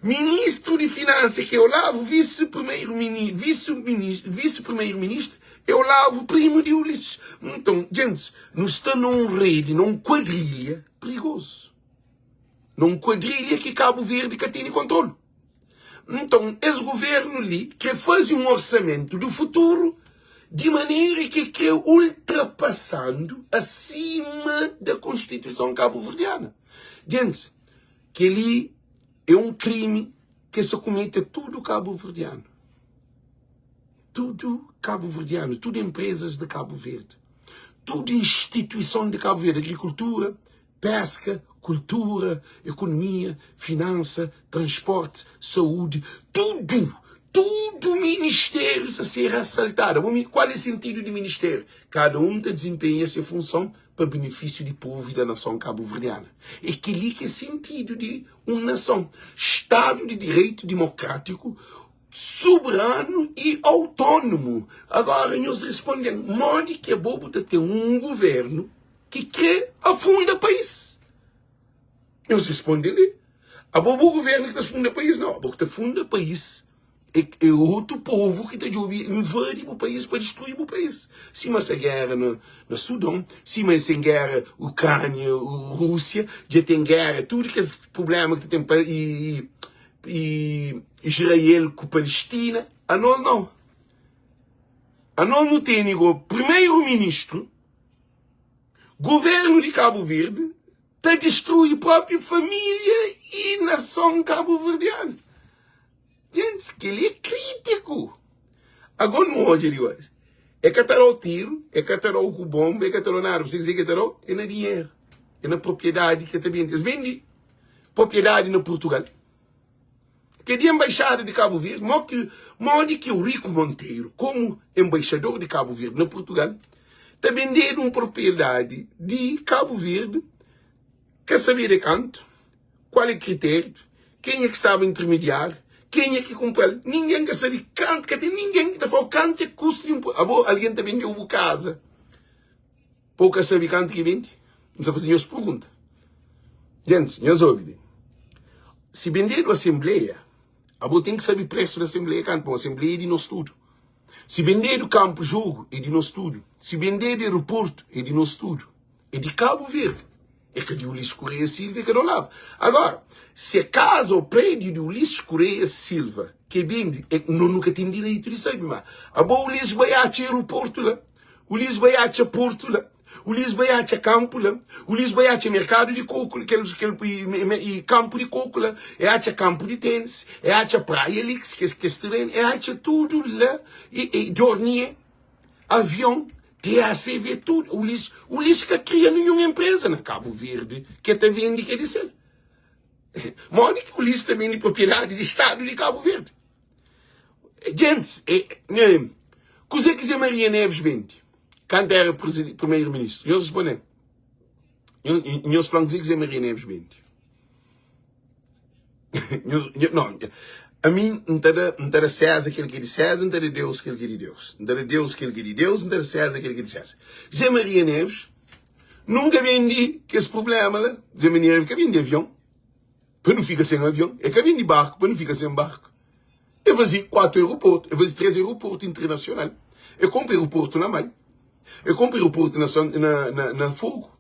Speaker 1: Ministro de finanças que é Olavo, vice-primeiro-ministro, eu lavo o primo de Ulisses. Então, gente, não está num rede, num quadrilha perigoso. Num quadrilha que Cabo Verde que tem controle. Então, esse governo ali quer fazer um orçamento do futuro de maneira que quer ultrapassando acima da Constituição cabo-verdiana. Gente, que ali é um crime que se comete tudo cabo-verdiano. Tudo cabo-verdiano, tudo empresas de Cabo Verde, tudo instituição de Cabo Verde, agricultura, pesca, cultura, economia, finança, transporte, saúde, tudo ministérios a ser ressaltado. Qual é o sentido de ministério? Cada um desempenha sua função para benefício do povo e da nação cabo-verdiana. É aquele que é o sentido de uma nação. Estado de direito democrático, soberano e autônomo. Agora, nós respondemos, modo que é bobo de ter um governo que quer afundar o país. Nós respondemos, a bobo governo que afunda o país, não. Porque afunda o país é outro povo que está invade o país para destruir o país. Se mas a guerra no Sudão, se mas tem guerra Ucrânia, Rússia, já tem guerra, tudo que esse problema que tem e Israel com Palestina, a nós não. A nós não tem o primeiro-ministro, governo de Cabo Verde, está destruir a própria família e nação cabo-verdiana. Gente, que ele é crítico. Agora não hoje ele gosta. É que terá o tiro, é que terá o bomba, é que terá nada. Você dizer que terá? É na dinheiro. É na propriedade que também vende. Propriedade no Portugal. Que de embaixada de Cabo Verde, modo que o Rico Monteiro, como embaixador de Cabo Verde no Portugal, está vendendo uma propriedade de Cabo Verde. Quer saber de canto? Qual é o critério? Quem é que estava intermediário? Quem é que comprou? Ninguém quer saber canto, que tem ninguém que está falando canto é custo de um... Alguém também deu uma casa. Pouca sabe canto que vende? Não sabe fazer as perguntas. Gente, nós ouvimos. Se vender a Assembleia, tem que saber o preço da Assembleia canto, a Assembleia é de nosso tudo. Se vender do campo jogo, é de nosso tudo. Se vender do aeroporto, é de nosso tudo. É de Cabo Verde. É que de Ulisses Correia Silva que não lava. Agora, se a casa ou prédio de Ulisses Correia Silva, que vende, não nunca tem direito de saber, mas o Ulisses Baiate aeroporto lá, Ulisses Baiate porto lá, Ulisses Baiate campo lá, Ulisses Baiate mercado de coco, e campo de coco lá, é campo de tênis, é praia Lix, que é terreno, é tudo lá, e dormir, avião, TACV, tudo. Ulisses que cria nenhuma empresa na Cabo Verde, que até vende, quer dizer. Modo que o Ulisses também de propriedade de Estado de Cabo Verde. Gente, coisa que Zé Maria Neves vende, quando era primeiro-ministro, eu respondi. Nós falamos que Zé Maria Neves vende. Não, a mim não era César aquele que é de César, não era Deus aquele que é de Deus. Não era Deus aquele que é de Deus, não era César aquele que é de César. Zé Maria Neves nunca vende que esse problema lá. Zé Maria Neves que vende avião, para não ficar sem avião. É que vende barco, para não ficar sem barco. Eu fazia 4 aeroportos, eu fazia 3 aeroportos internacionais. Eu comprei aeroporto na Mai. Eu comprei aeroporto na Fogo.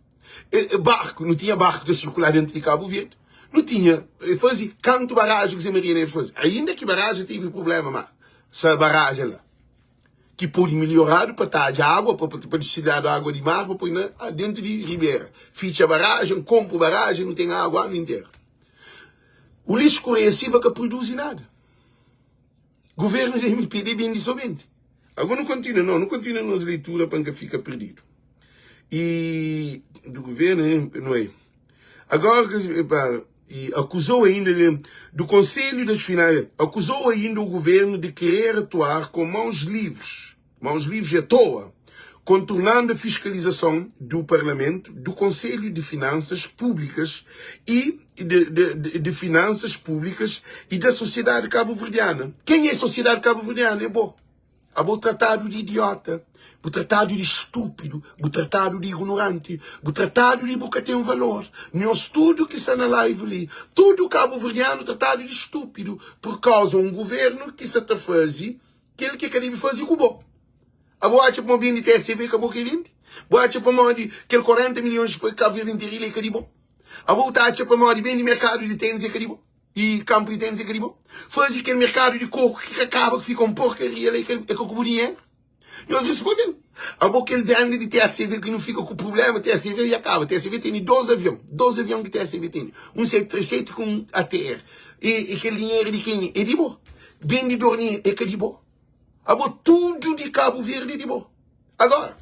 Speaker 1: Barco, não tinha barco de circular dentro de Cabo Verde. Não tinha, fazia canto barragem que Zé Maria Neves fazia. Ainda que barragem teve problema, mas essa barragem lá, que pôde melhorar para estar de água, para descilar da água de mar, para pôr dentro de Ribeira. Ficha a barragem, compra a barragem, não tem água o ano inteiro. O Ulisses Correia Silva que produz nada. O governo da MPD bem somente. Agora não continua nas leituras para que fica perdido. E do governo, não é? Agora, e acusou ainda do Conselho das Finanças, acusou ainda o governo de querer atuar com mãos livres à toa, contornando a fiscalização do Parlamento, do Conselho de Finanças Públicas e de Finanças Públicas e da sociedade cabo-verdiana. Quem é a sociedade cabo-verdiana? É bom. Há o tratado de idiota, o tratado de estúpido, o tratado de ignorante, o tratado de boca tem um valor. Nós tudo que está na live ali, tudo cabo-verdiano, tratado de estúpido, por causa de um governo que se está fazendo, que ele quer fazer com o bom. A boa tipo uma bem de TSV que a boca vende. Boa tipo uma de aquele 40 milhões para Cabo Verde inteiro que é de bom. A boa tipo uma de bem de mercado de tênis que é de bom. E campo de tênis que é de bom. Faz aquele mercado de coco que acaba, que fica um porcaria ali, é com o dinheiro. Nós respondemos. A boca ele vende de TSV que não fica com problema, TSV e acaba. TSV tem 12 aviões que TSV tem. Um 737 com ATR. E aquele dinheiro de quem? É de bom. Bem de dormir é que é de bom. Abo tudo de Cabo Verde de bom. Agora,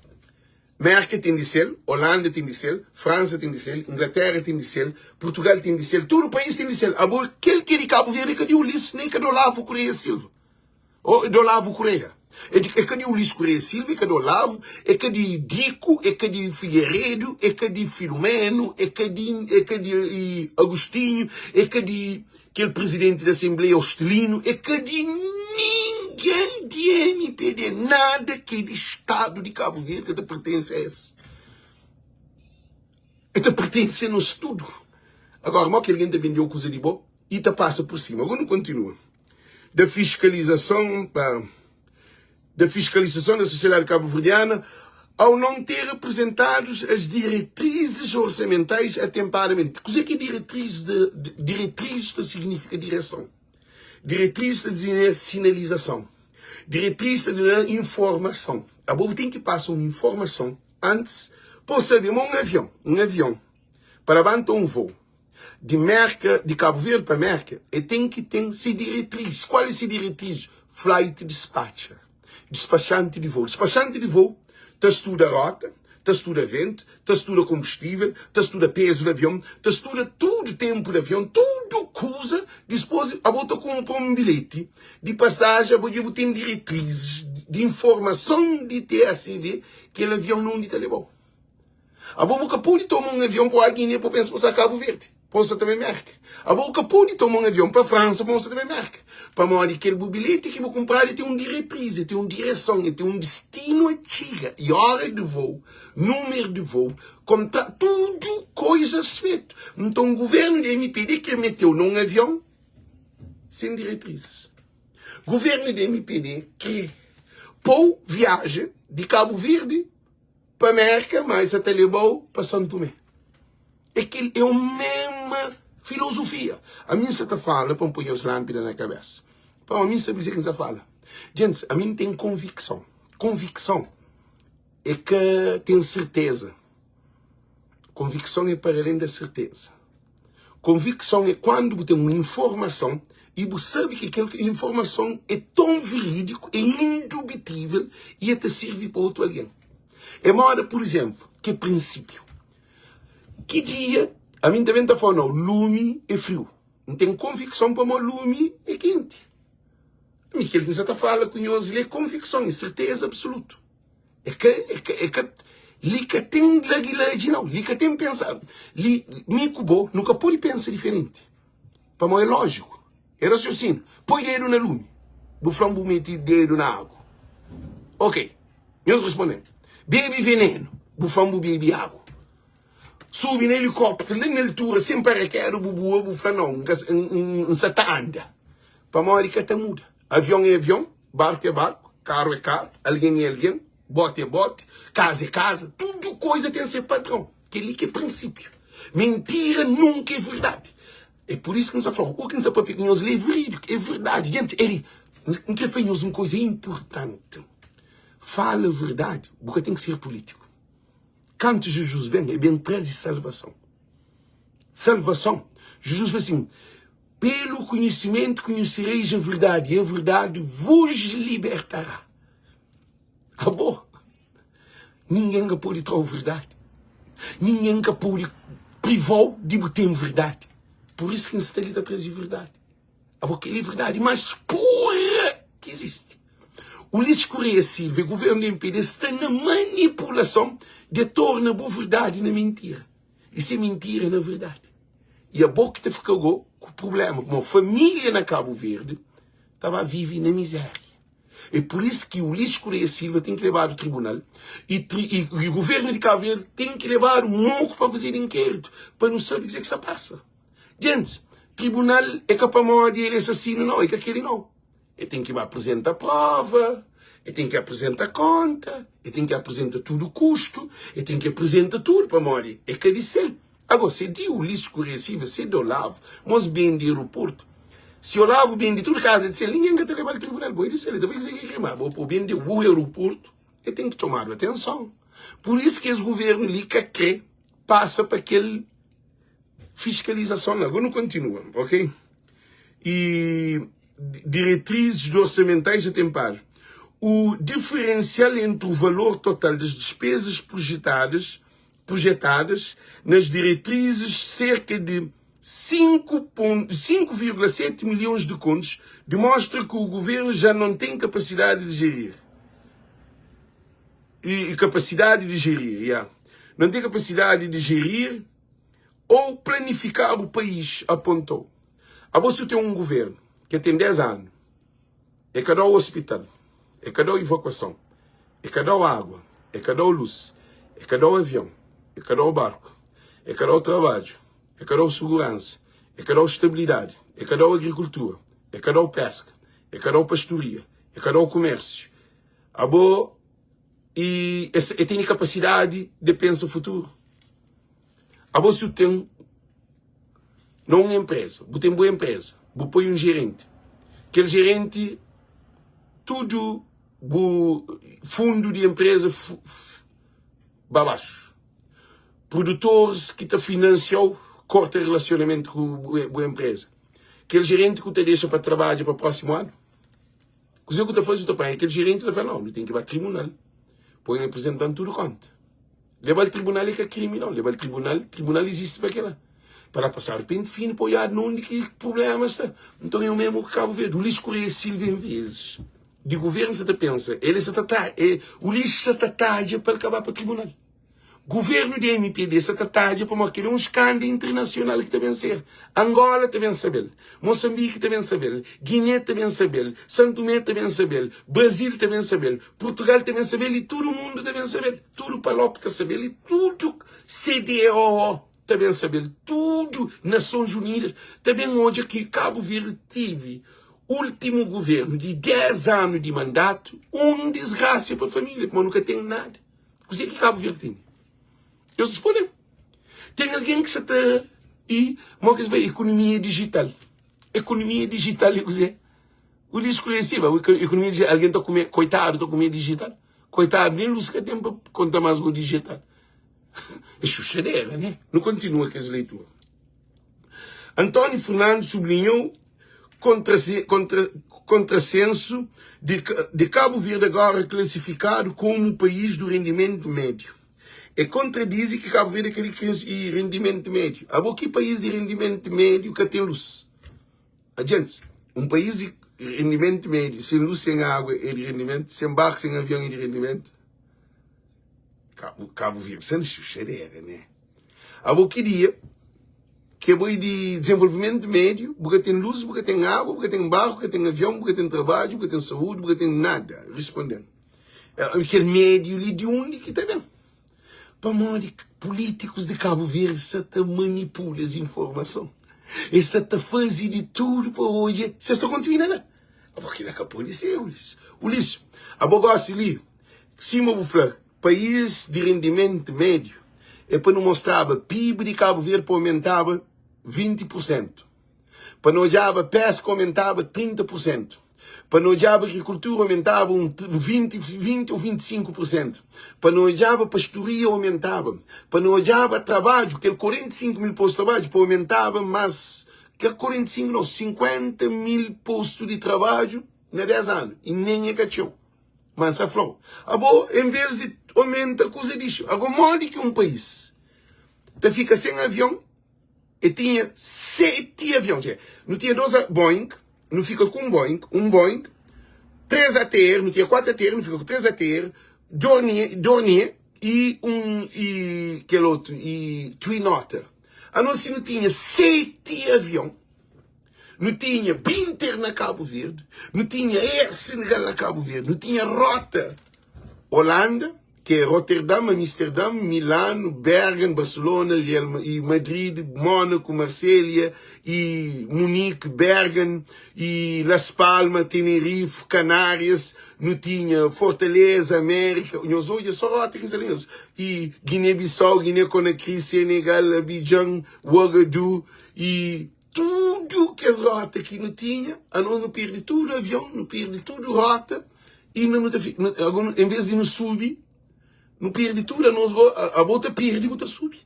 Speaker 1: Merkel tem de ser, Holanda tem de ser, França tem de ser, Inglaterra tem de ser, Portugal tem de ser, todo o país tem de ser. Abo aquele que é de Cabo Verde, que é de Ulisses, nem que é do Olavo Correia Silva. Ou do Olavo Correia. É que é de Ulisses Correia Silva, é que é do Olavo, é que é de Dico, é que é de Figueiredo, é que é de Filomeno, é que é de Agostinho, é que é de aquele presidente da Assembleia Hostelino, é que é de ninguém de MPD, nada que é de Estado de Cabo Verde que pertence a esse. Então pertence a nós tudo. Agora, mal que alguém te vendeu coisa de boa, e te passa por cima. Agora não continua. Da fiscalização da sociedade cabo-verdiana, ao não ter representados as diretrizes orçamentais atempadamente. O que é diretriz? Diretriz significa direção. Diretriz significa sinalização. Diretriz significa informação. A boa tem que passar uma informação antes, por saber, um avião, para levantar um voo de Cabo Verde para Merca, e tem que ter essa diretriz. Qual é essa diretriz? Flight dispatcher. Despachante de voo. Despachante de voo, te estuda a rota, te estuda vento, te estuda combustível, te estuda peso do avião, te estuda tudo o tempo do avião, tudo coisa, depois a bota compra um bilhete de passagem, a bota tem diretrizes de informação de TSV que o avião não te levou. A boca pode tomar um avião para a Guiné para pensar para Cabo Verde. Posso também marcar. A boca pode tomar um avião para a França, posso também marcar. Para morrer aquele bilhete que vou comprar, ele tem uma diretriz, ele tem uma direção, ele tem um destino a chega, e hora de voo, número de voo, como tá, tudo coisas feitas. Então o governo de MPD que meteu num avião sem diretriz. O governo de MPD que pôs viagem de Cabo Verde para América, mas até levou para São Tomé. É que é a mesma filosofia. A mim se te fala para pôr as lâmpadas na cabeça. Para mim sabe dizer que se fala. Gente, a mim tem convicção. Convicção é que tem certeza. Convicção é para além da certeza. Convicção é quando você tem uma informação e você sabe que aquela informação é tão verídica, é indubitável e até serve para outro alguém. É moda, por exemplo, que é princípio. Que dia, a mim também está falando, lume é frio. Não tem convicção para o lume é quente. A mim, aquilo que você está falando com nós, é convicção, é certeza absoluta. É que liga tem não, liga tem pensar. Mico bom, nunca pode pensar diferente. Para mim é lógico. É raciocínio. Põe dedo no lume. O flambo mete dedo na água. Ok. Nós respondemos. Bebe veneno. O flambo bebe água. Subi no helicóptero, lá na altura, sem paraquedas, o flanão, um satanda. Para mim é que muda. Avião é avião, barco é barco, carro é carro, alguém é alguém, bote é bote, casa é casa, tudo coisa tem ser padrão. Aquele que é princípio. Mentira nunca é verdade. É por isso que nós falamos, o que nós falamos que nós é verídico, é verdade. Gente, ele, não quer fazer uma coisa importante. Fala a verdade, porque tem que ser político. Quando Jesus vem, é bem traz salvação. Salvação. Jesus fala assim, pelo conhecimento conhecereis a verdade, e a verdade vos libertará. Ah, bom. Ninguém pode trazer a verdade. Ninguém pode privar de ter verdade. Por isso que se está ali a trazer verdade. Ah, bom, aquela é verdade mais pura que existe. O Ulisses Correia Silva, o governo do MPD, está na manipulação de tornar a verdade na mentira. Isso é mentira na verdade. E a boca te ficou com o problema. Como a família na Cabo Verde estava a viver na miséria. É por isso que o Ulisses Correia Silva tem que levar ao tribunal e o governo de Cabo Verde tem que levar um moco para fazer inquérito, para não saber o que se passa. Gente, tribunal é capaz de ele assassino, não, é que aquele não. Ele tem que apresentar prova, ele tem que apresentar conta, ele tem que apresentar tudo o custo, ele tem que apresentar tudo para morrer. É que disse ele. Agora, se de Ulisses Correia Silva, se do Olavo, mas bem de aeroporto, se o Olavo bem de tudo casa, disse ele, ninguém quer levar ao tribunal. Ele disse ele, talvez ele quer queimar, o bem de o aeroporto, ele tem que tomar atenção. Por isso que esse governo ali que passa para aquele fiscalização. Agora não continua, ok? E diretrizes orçamentais a tempar. o diferencial entre o valor total das despesas projetadas nas diretrizes, cerca de 5,7 milhões de contos, demonstra que o governo já não tem capacidade de gerir. Não tem capacidade de gerir ou planificar o país, apontou. A você tem um governo que tem 10 anos, é cada hospital, é cada evacuação, é cada água, é cada luz, é cada avião, é cada barco, é cada trabalho, é cada segurança, é cada estabilidade, é cada agricultura, é cada pesca, é cada pastoria, é cada comércio. E tem capacidade de pensar futuro. Você tem não uma empresa, você tem boa empresa, você põe um gerente. Aquele gerente, tudo o fundo de empresa baixo. Produtores que te financiam, corta relacionamento com a empresa. Aquele gerente que te deixa para trabalhar para o próximo ano. O que você faz, aquele gerente te fala, não tem que ir para o tribunal. Põe o representante tudo conta. Leva ao tribunal é que é crime, não. Leva ao tribunal existe para aquela. Para passar o pente fino, para olhar onde que problema está. Então eu mesmo acabo vendo. O lixo corre Silvia em vezes. De governo você pensa, o lixo se tatalha para acabar para o tribunal. Governo de MPD se tatalha para marcar um escândalo internacional que também ser. Angola também saber. Moçambique também saber. Guiné também saber. Santo Tomé também saber. Brasil também saber. Portugal também saber. E todo mundo também saber. Tudo Palop também saber. E tudo CDO também saber. Tudo Nações Unidas. Também hoje aqui Cabo Verde teve último governo de 10 anos de mandato, desgraça para a família, porque nunca tem nada. O que Cabo Verde tem? Eu respondo. Tem alguém que se está aí, mas que economia digital. Economia digital, eu dizer. O lixo conhecido, economia digital, alguém está comendo, coitado, está comendo digital. Coitado, nem luz que tem para contar mais o digital. É chuchadeira, né? Não continua com essa leitura. António Fernandes sublinhou contrassenso de Cabo Verde agora classificado como um país do rendimento médio. E contradiz que Cabo Verde é aquele de rendimento médio. Há que país de rendimento médio que tem luz? Adiante. Um país de rendimento médio, sem luz, sem água, é de rendimento. Sem barco, sem avião, é de rendimento. Cabo Verde, sem chuchadeira, né? Há que dia que é de desenvolvimento médio, porque tem luz, porque tem água, porque tem barco, porque tem avião, porque tem trabalho, porque tem saúde, porque tem nada. Respondendo. Aquele médio ali de onde que está bem. Para morrer, políticos de Cabo Verde se manipulam as informações. E se fazem de tudo para hoje. Vocês estão continuando, né? Porque não acabou de ser, Ulisses. A bogosse ali, cima do falar, país de rendimento médio, é para não mostrar PIB de Cabo Verde para aumentava 20%. Para não olhar pesca aumentava 30%. Para não olhar agricultura aumentava 20 ou 25%. Para não olhar pastoria aumentava. Para não olhar trabalho, aquele 45 mil postos de trabalho, aumentava mais, que 45 não, 50 mil postos de trabalho em 10 anos. E nem é cachorro. Mas a flor. Em vez de aumentar, coisa disso. Agora, modo que um país fica sem avião, e tinha 7 aviões. Não tinha 2 Boeing, não fica com um Boeing, 3 ATR, não tinha 4 ATR, não fica com 3 ATR, Dornier e aquele outro, e Twin Otter. A não ser não tinha 7 aviões, não tinha Binter na Cabo Verde, não tinha Air Senegal na Cabo Verde, não tinha rota Holanda, que é Rotterdam, Amsterdam, Milano, Bergen, Barcelona, e Madrid, Mônaco, Marselha, e Munique, Bergen, e Las Palmas, Tenerife, Canárias, não tinha Fortaleza, América, nós hoje só rotas, e Guiné-Bissau, Guiné-Conakry, Senegal, Abidjan, Ouagadougou, e tudo que as rotas que não tinha, a nós não perde tudo avião, não perde tudo rota, e em vez de não subir, não perde tudo, a bota perde, bota sube.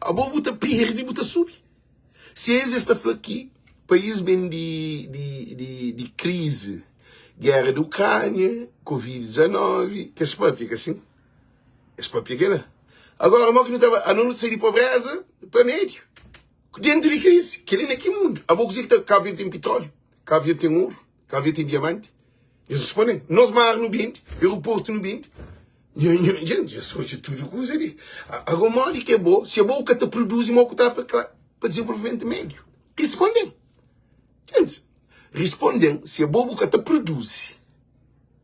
Speaker 1: A bota perde, bota sube. Se existe aqui, país bem de crise, guerra da Ucrânia, Covid-19, que esse papo fica assim. Esse papo fica lá. Agora, o que não estava a não sair de pobreza para médio. Dentro de crise, que ele naquele mundo. A boca diz que Cabo Verde tem petróleo, Cabo Verde tem ouro, Cabo Verde tem diamante. Eles respondem, nós mar no binte, aeroporto no binte. Gente, eu sou de tudo coisa ali. Agora, o modo que é bom, se a boca te produz, e está para desenvolvimento médio. Respondem. Gente, respondem se a boca te produz.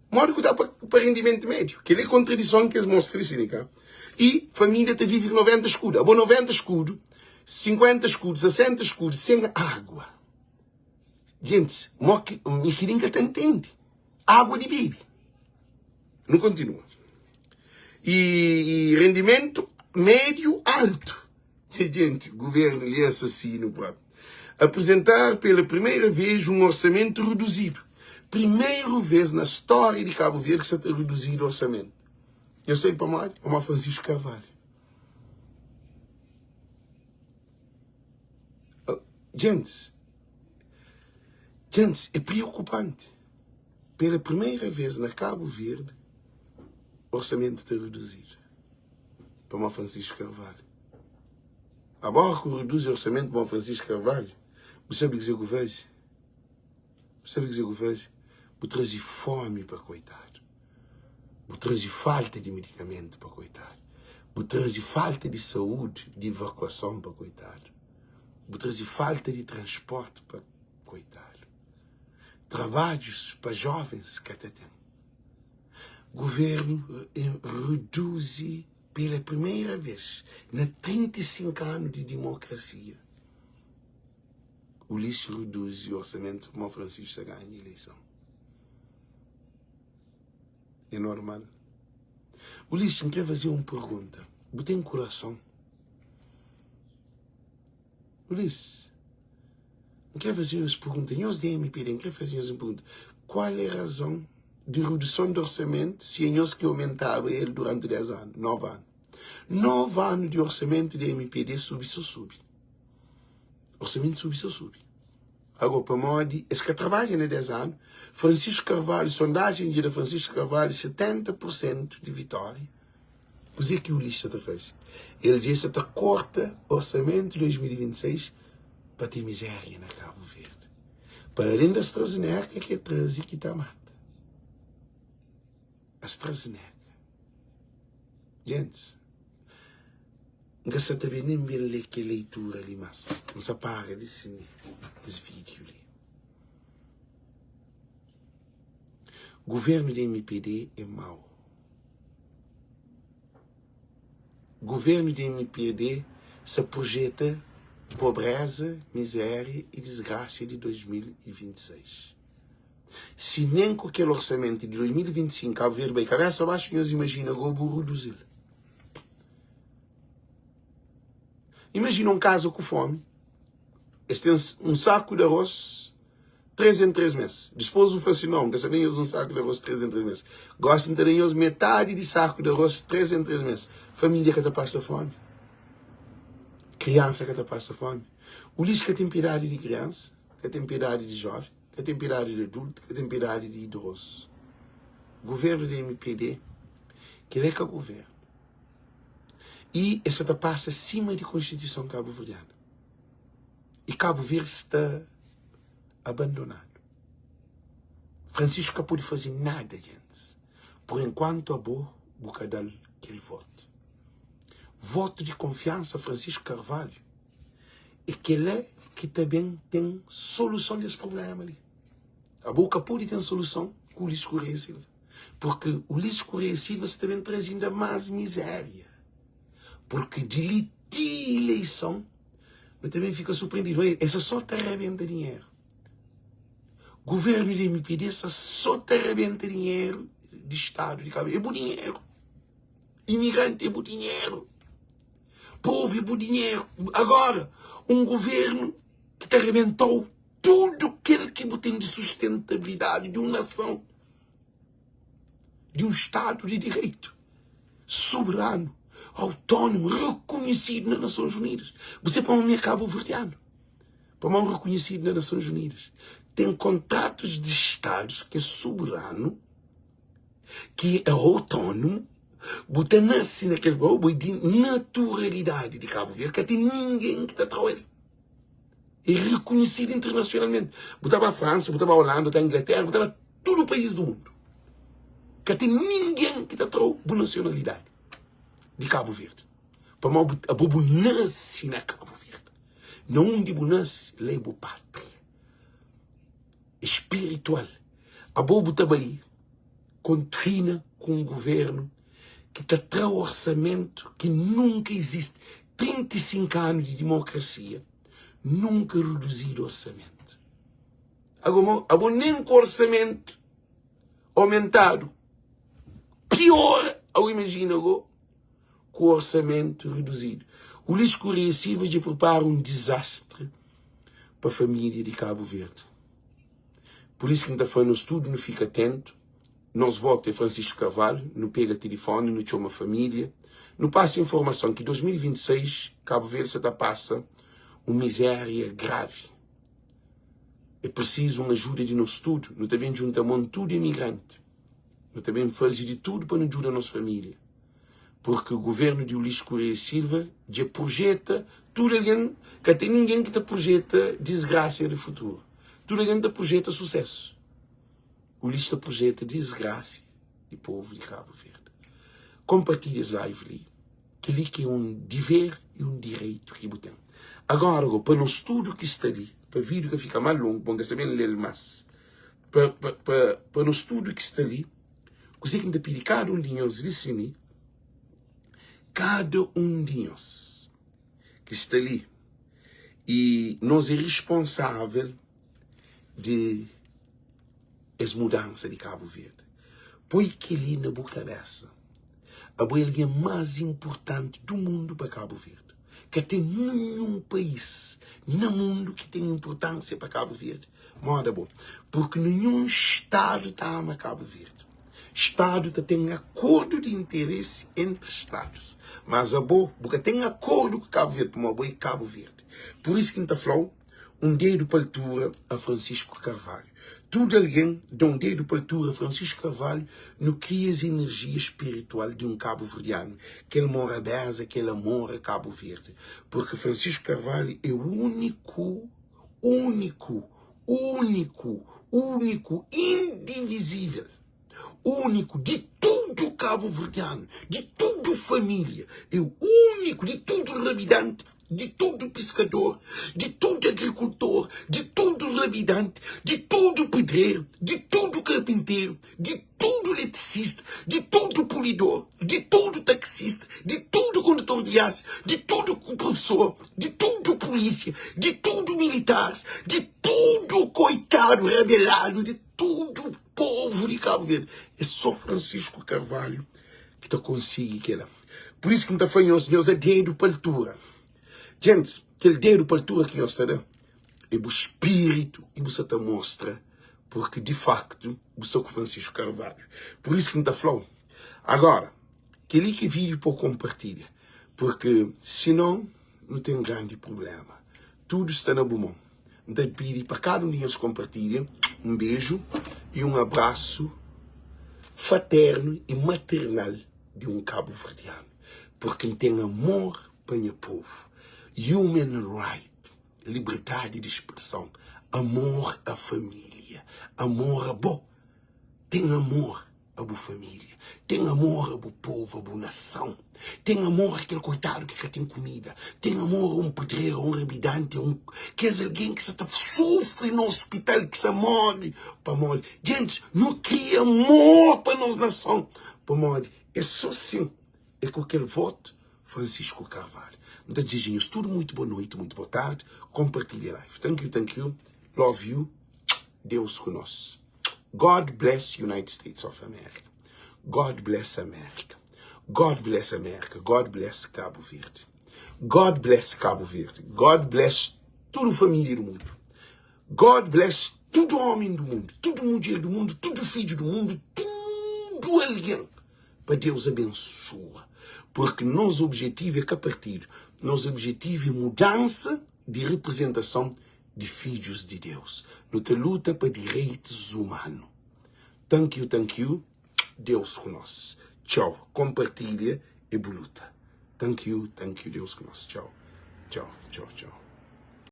Speaker 1: Modo que está para rendimento médio. Que é a contradição que eles mostram assim, cara. E família te vive com 90 escudos. A boa 90 escudos, 50 escudos, 60 escudos, sem água. Gente, o Miquiringa te entende. Água de bebê. Não continua. E rendimento médio alto. Gente, o governo lhe é assassino, pá. Apresentar pela primeira vez um orçamento reduzido. Primeira vez na história de Cabo Verde que se tem reduzido o orçamento. Eu sei para mais, o Francisco Carvalho. Gente, é preocupante. Pela primeira vez na Cabo Verde, o orçamento está reduzido. Para o Francisco Carvalho. Agora que reduz o orçamento para o Francisco Carvalho, você sabe o que eu vejo? Você sabe o que eu vejo? Vou trazer fome para coitado. Vou trazer falta de medicamento para coitado. Vou trazer falta de saúde, de evacuação para coitado. Vou trazer falta de transporte para coitado. Trabalhos para jovens que até tem. O governo reduz pela primeira vez, na 35 anos de democracia, o lixo reduz o orçamento para o Francisco ganha a eleição. É normal. O lixo quer fazer uma pergunta. Você tem coração? O lixo quer fazer uma pergunta. Nós da MPD quer fazer uma pergunta. Qual é a razão de redução do orçamento se nós que aumentava ele durante 10 anos, 9 anos? 9 anos de orçamento da MPD só sube. Orçamento só sube. Agora, para Modi, esse que trabalha na 10 anos, Francisco Carvalho, sondagem de Francisco Carvalho, 70% de vitória. Por isso que o lixo está fez. Ele disse que corta orçamento de 2026 para ter miséria na Cabo Verde. Para além da AstraZeneca, que é 13 que está mata. AstraZeneca. Gente, não se também nem bem ler que leitura ali, mas não se para de cine, esse vídeo ali. O governo da MPD é mau. O governo da MPD se projeta pobreza, miséria e desgraça de 2026. Se nem com aquele orçamento de 2025 Cabo Verde bem cabeça abaixo, nós imaginamos o burro reduzir. Imagina um caso com fome. Este tem um saco de arroz 3 em 3 meses. Depois o fascinão, que sabem um saco de arroz 3 em 3 meses. Gostam de ter metade de saco de arroz 3 em 3 meses. Família que está passa fome. Criança que está passa fome. O lixo que tem piedade de criança, que tem piedade de jovem, que tem piedade de adulto, que tem piedade de idoso. O governo da MPD, que é que é o governo. E essa passa acima da Constituição cabo-verdiana. E Cabo Verde está abandonado. Francisco não pode fazer nada, gente. Por enquanto, a boca dele que ele vote. Voto de confiança a Francisco Carvalho. E que ele é que também tem solução desse problema ali. A boca pode ter solução com o Ulisses Correia Silva. Porque o Ulisses Correia Silva também traz ainda mais miséria. Porque de eleição, eu também fico surpreendido. Essa só te arrebenta dinheiro. O governo de MPD só te arrebenta dinheiro de Estado, de Cabo. É bom dinheiro. Imigrante é bom dinheiro. Povo é bom dinheiro. Agora, um governo que te arrebentou tudo aquilo que tem de sustentabilidade de uma nação, de um Estado de direito, soberano, autónomo, reconhecido nas Nações Unidas. Você para mim é cabo-verdiano. Para mim reconhecido nas Nações Unidas. tem contratos de estados que é soberano, que é autônomo, você nasce naquele povo de naturalidade de Cabo Verde, que tem ninguém que está trabalhando. É reconhecido internacionalmente. Você vai a França, você vai a Holanda, você vai a Inglaterra, você vai a todo o país do mundo. Que tem ninguém que está trabalhando nacionalidade de Cabo Verde. Para a bobo nasce na Cabo Verde. Não de nasce, leva pátria. Espiritual. A bobo também contrina com um governo que está trazendo orçamento que nunca existe. 35 anos de democracia, nunca reduzido o orçamento. Agora nem com o orçamento aumentado. Pior, eu imagino agora, com o orçamento reduzido. O Luís Correia Silva já prepara um desastre para a família de Cabo Verde. Por isso que ainda foi no estudo, não fica atento. Nós votamos Francisco Carvalho, não pega telefone, não chama família, não passa informação que em 2026 Cabo Verde se passa uma miséria grave. É preciso uma ajuda de nosso estudo. Nós também juntamos tudo imigrante. Nós também fazemos de tudo para nos ajudar a nossa família. Porque o governo de Luís Correia Silva já projeta tudo alguém, que tem ninguém que te projeta desgraça de futuro. Tudo alguém te projeta sucesso. O Luís projeta desgraça do povo de Cabo Verde. Compartilhe as lives ali. Que ali que é um dever e um direito que temos. Agora, para o estudo que está ali, para o vídeo que fica mais longo, para saber ler mais, para o estudo que está ali, você tem que pedir cada um de nós, listen, cada um de nós que está ali, e nós é responsável de as mudanças de Cabo Verde. Põe que ali na boa cabeça. A boelha mais importante do mundo para Cabo Verde. Que tem nenhum país no mundo que tem importância para Cabo Verde. Moda boa. Porque nenhum Estado está a Cabo Verde. Estado tem acordo de interesse entre Estados. Mas a boa, porque tem acordo com Cabo Verde, para uma boa Cabo Verde. Por isso que a gente falou um dedo para a altura a Francisco Carvalho. Tudo alguém dá um dedo para a altura a Francisco Carvalho no cria a energia espiritual de um cabo-verdiano. Que ele mora berza, que ele mora Cabo Verde. Porque Francisco Carvalho é o único, indivisível. Único de tudo cabo-verdiano, de tudo família. É o único de tudo rabidante. De todo pescador, de todo agricultor, de todo rabidante, de todo pedreiro, de todo carpinteiro, de todo eletricista, de todo polidor, de todo taxista, de todo condutor de aço, de todo professor, de todo polícia, de todo militar, de todo coitado rebelado, de todo povo de Cabo Verde. É só Francisco Carvalho que está conseguindo aquilo. Por isso que não está falando aos senhores da dedo para a altura. Gente, aquele dedo para a altura que nós estamos é o espírito e você te mostra, porque de facto você é o Francisco Carvalho. Por isso que não está falando. Agora, aquele que vídeo para compartilhar, porque senão não tem um grande problema. Tudo está na bom. Então pedir para cada um de nós compartilhar um beijo e um abraço fraterno e maternal de um cabo-verdiano. Porque tem amor para o povo. Human right, liberdade de expressão, amor à família, amor a bo. Tem amor a boa família, tem amor a boa povo, a boa nação, tem amor àquele coitado que tem comida, tem amor a um pedreiro, a um rabidante, que é alguém que sofre no hospital, que se morre para morrer. Gente, não cria amor para nossa nação, para morrer. É só assim, é com aquele voto Francisco Carvalho. Então, desejinhos, tudo muito boa noite, muito boa tarde. Compartilhe a live. Thank you. Love you. Deus conosco. God bless United States of America. God bless America. God bless America. God bless Cabo Verde. God bless Cabo Verde. God bless toda a família do mundo. God bless todo homem do mundo, toda mulher do mundo, todo filho do mundo, tudo alguém. Para Deus abençoa. Porque nosso objetivo é que a partir nosso objetivo é mudança de representação de filhos de Deus. Não te luta para direitos humanos. Thank you. Deus conosco. Tchau. Compartilha e luta. Thank you, Deus conosco. Tchau.